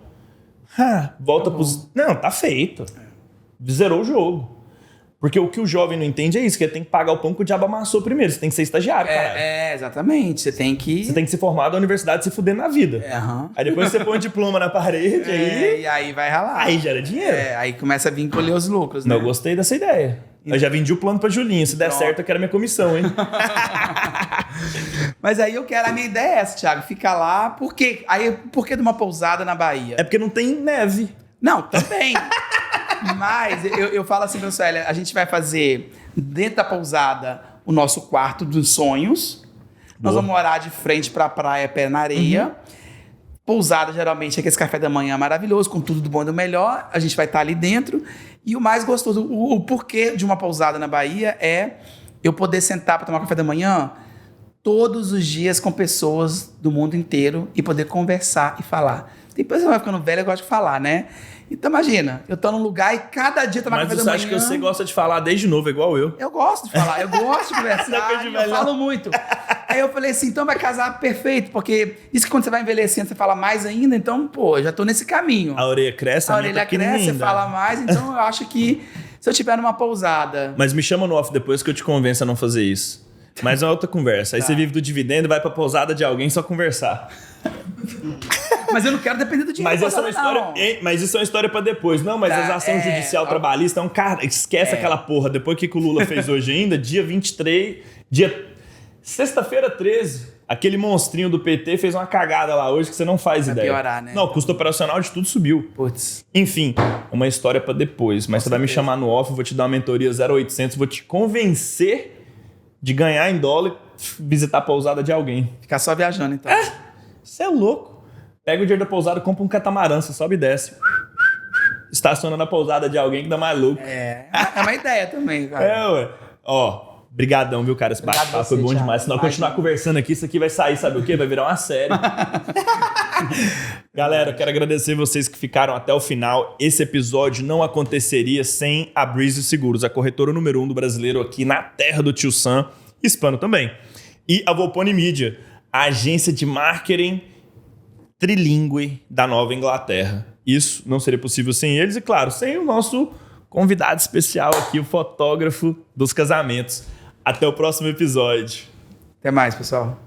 Volta pros... Não, tá feito. Zerou o jogo. Porque o que o jovem não entende é isso, que ele tem que pagar o pão que o diabo amassou primeiro. Você tem que ser estagiário, cara. Exatamente. Você tem que se formar da universidade e se fuder na vida. Aí depois você põe um diploma na parede, e aí vai ralar. Aí gera dinheiro. Aí começa a vir colher os lucros, né? Eu gostei dessa ideia. Eu já vendi o plano pra Julinha. Se der certo, eu quero a minha comissão, hein? Mas aí a minha ideia é essa, Thiago. Ficar lá, por quê? Aí, por que de uma pousada na Bahia? É porque não tem neve. Não, também. Mas eu falo assim, meu Célia, a gente vai fazer dentro da pousada o nosso quarto dos sonhos. Nós vamos morar de frente pra praia, pé na areia. Pousada, geralmente, é aquele café da manhã maravilhoso, com tudo do bom e do melhor. A gente vai estar ali dentro. E o mais gostoso, o porquê de uma pousada na Bahia é eu poder sentar para tomar café da manhã todos os dias com pessoas do mundo inteiro e poder conversar e falar. Depois você vai ficando velho, eu gosto de falar, né? Então imagina, eu tô num lugar e cada dia tomar café da manhã... Mas você acha que você gosta de falar desde novo, igual eu? Eu gosto de falar, eu gosto de conversar, eu falo muito. Aí eu falei assim, então vai casar perfeito, porque isso que quando você vai envelhecendo, você fala mais ainda, então, pô, eu já tô nesse caminho. A orelha cresce, a orelha cresce, você fala mais, então eu acho que se eu tiver numa pousada... Mas me chama no off depois que eu te convenço a não fazer isso. Mas é outra conversa. Aí você vive do dividendo e vai pra pousada de alguém só conversar. Mas eu não quero depender do dinheiro. Mas essa é uma história. Mas isso é uma história pra depois. Não, mas as ações judicial trabalhista é um cara. Esquece aquela porra. Depois que o Lula fez hoje ainda, dia 23, sexta-feira 13, aquele monstrinho do PT fez uma cagada lá hoje que você não faz ideia. Vai piorar, né? Não, o custo operacional de tudo subiu. Putz. Enfim, uma história pra depois. Mas você vai me chamar no off, eu vou te dar uma mentoria 0800, vou te convencer de ganhar em dólar e visitar a pousada de alguém. Ficar só viajando, então. Você é louco. Pega o dinheiro da pousada, compra um catamarã, você sobe e desce. Estaciona na pousada de alguém que dá mais louco. É uma ideia também, cara. Ué. Ó, brigadão, viu, cara? Esse bate-papo foi bom demais. Se nós continuar conversando aqui, isso aqui vai sair, sabe o quê? Vai virar uma série. Galera, eu quero agradecer vocês que ficaram até o final. Esse episódio não aconteceria sem a Breezy Seguros, a corretora número 1 do brasileiro aqui na terra do Tio Sam, hispano também. E a Volpone Media, a agência de marketing trilingue da Nova Inglaterra. Isso não seria possível sem eles e, claro, sem o nosso convidado especial aqui, o fotógrafo dos casamentos, Até o próximo episódio. Até mais, pessoal.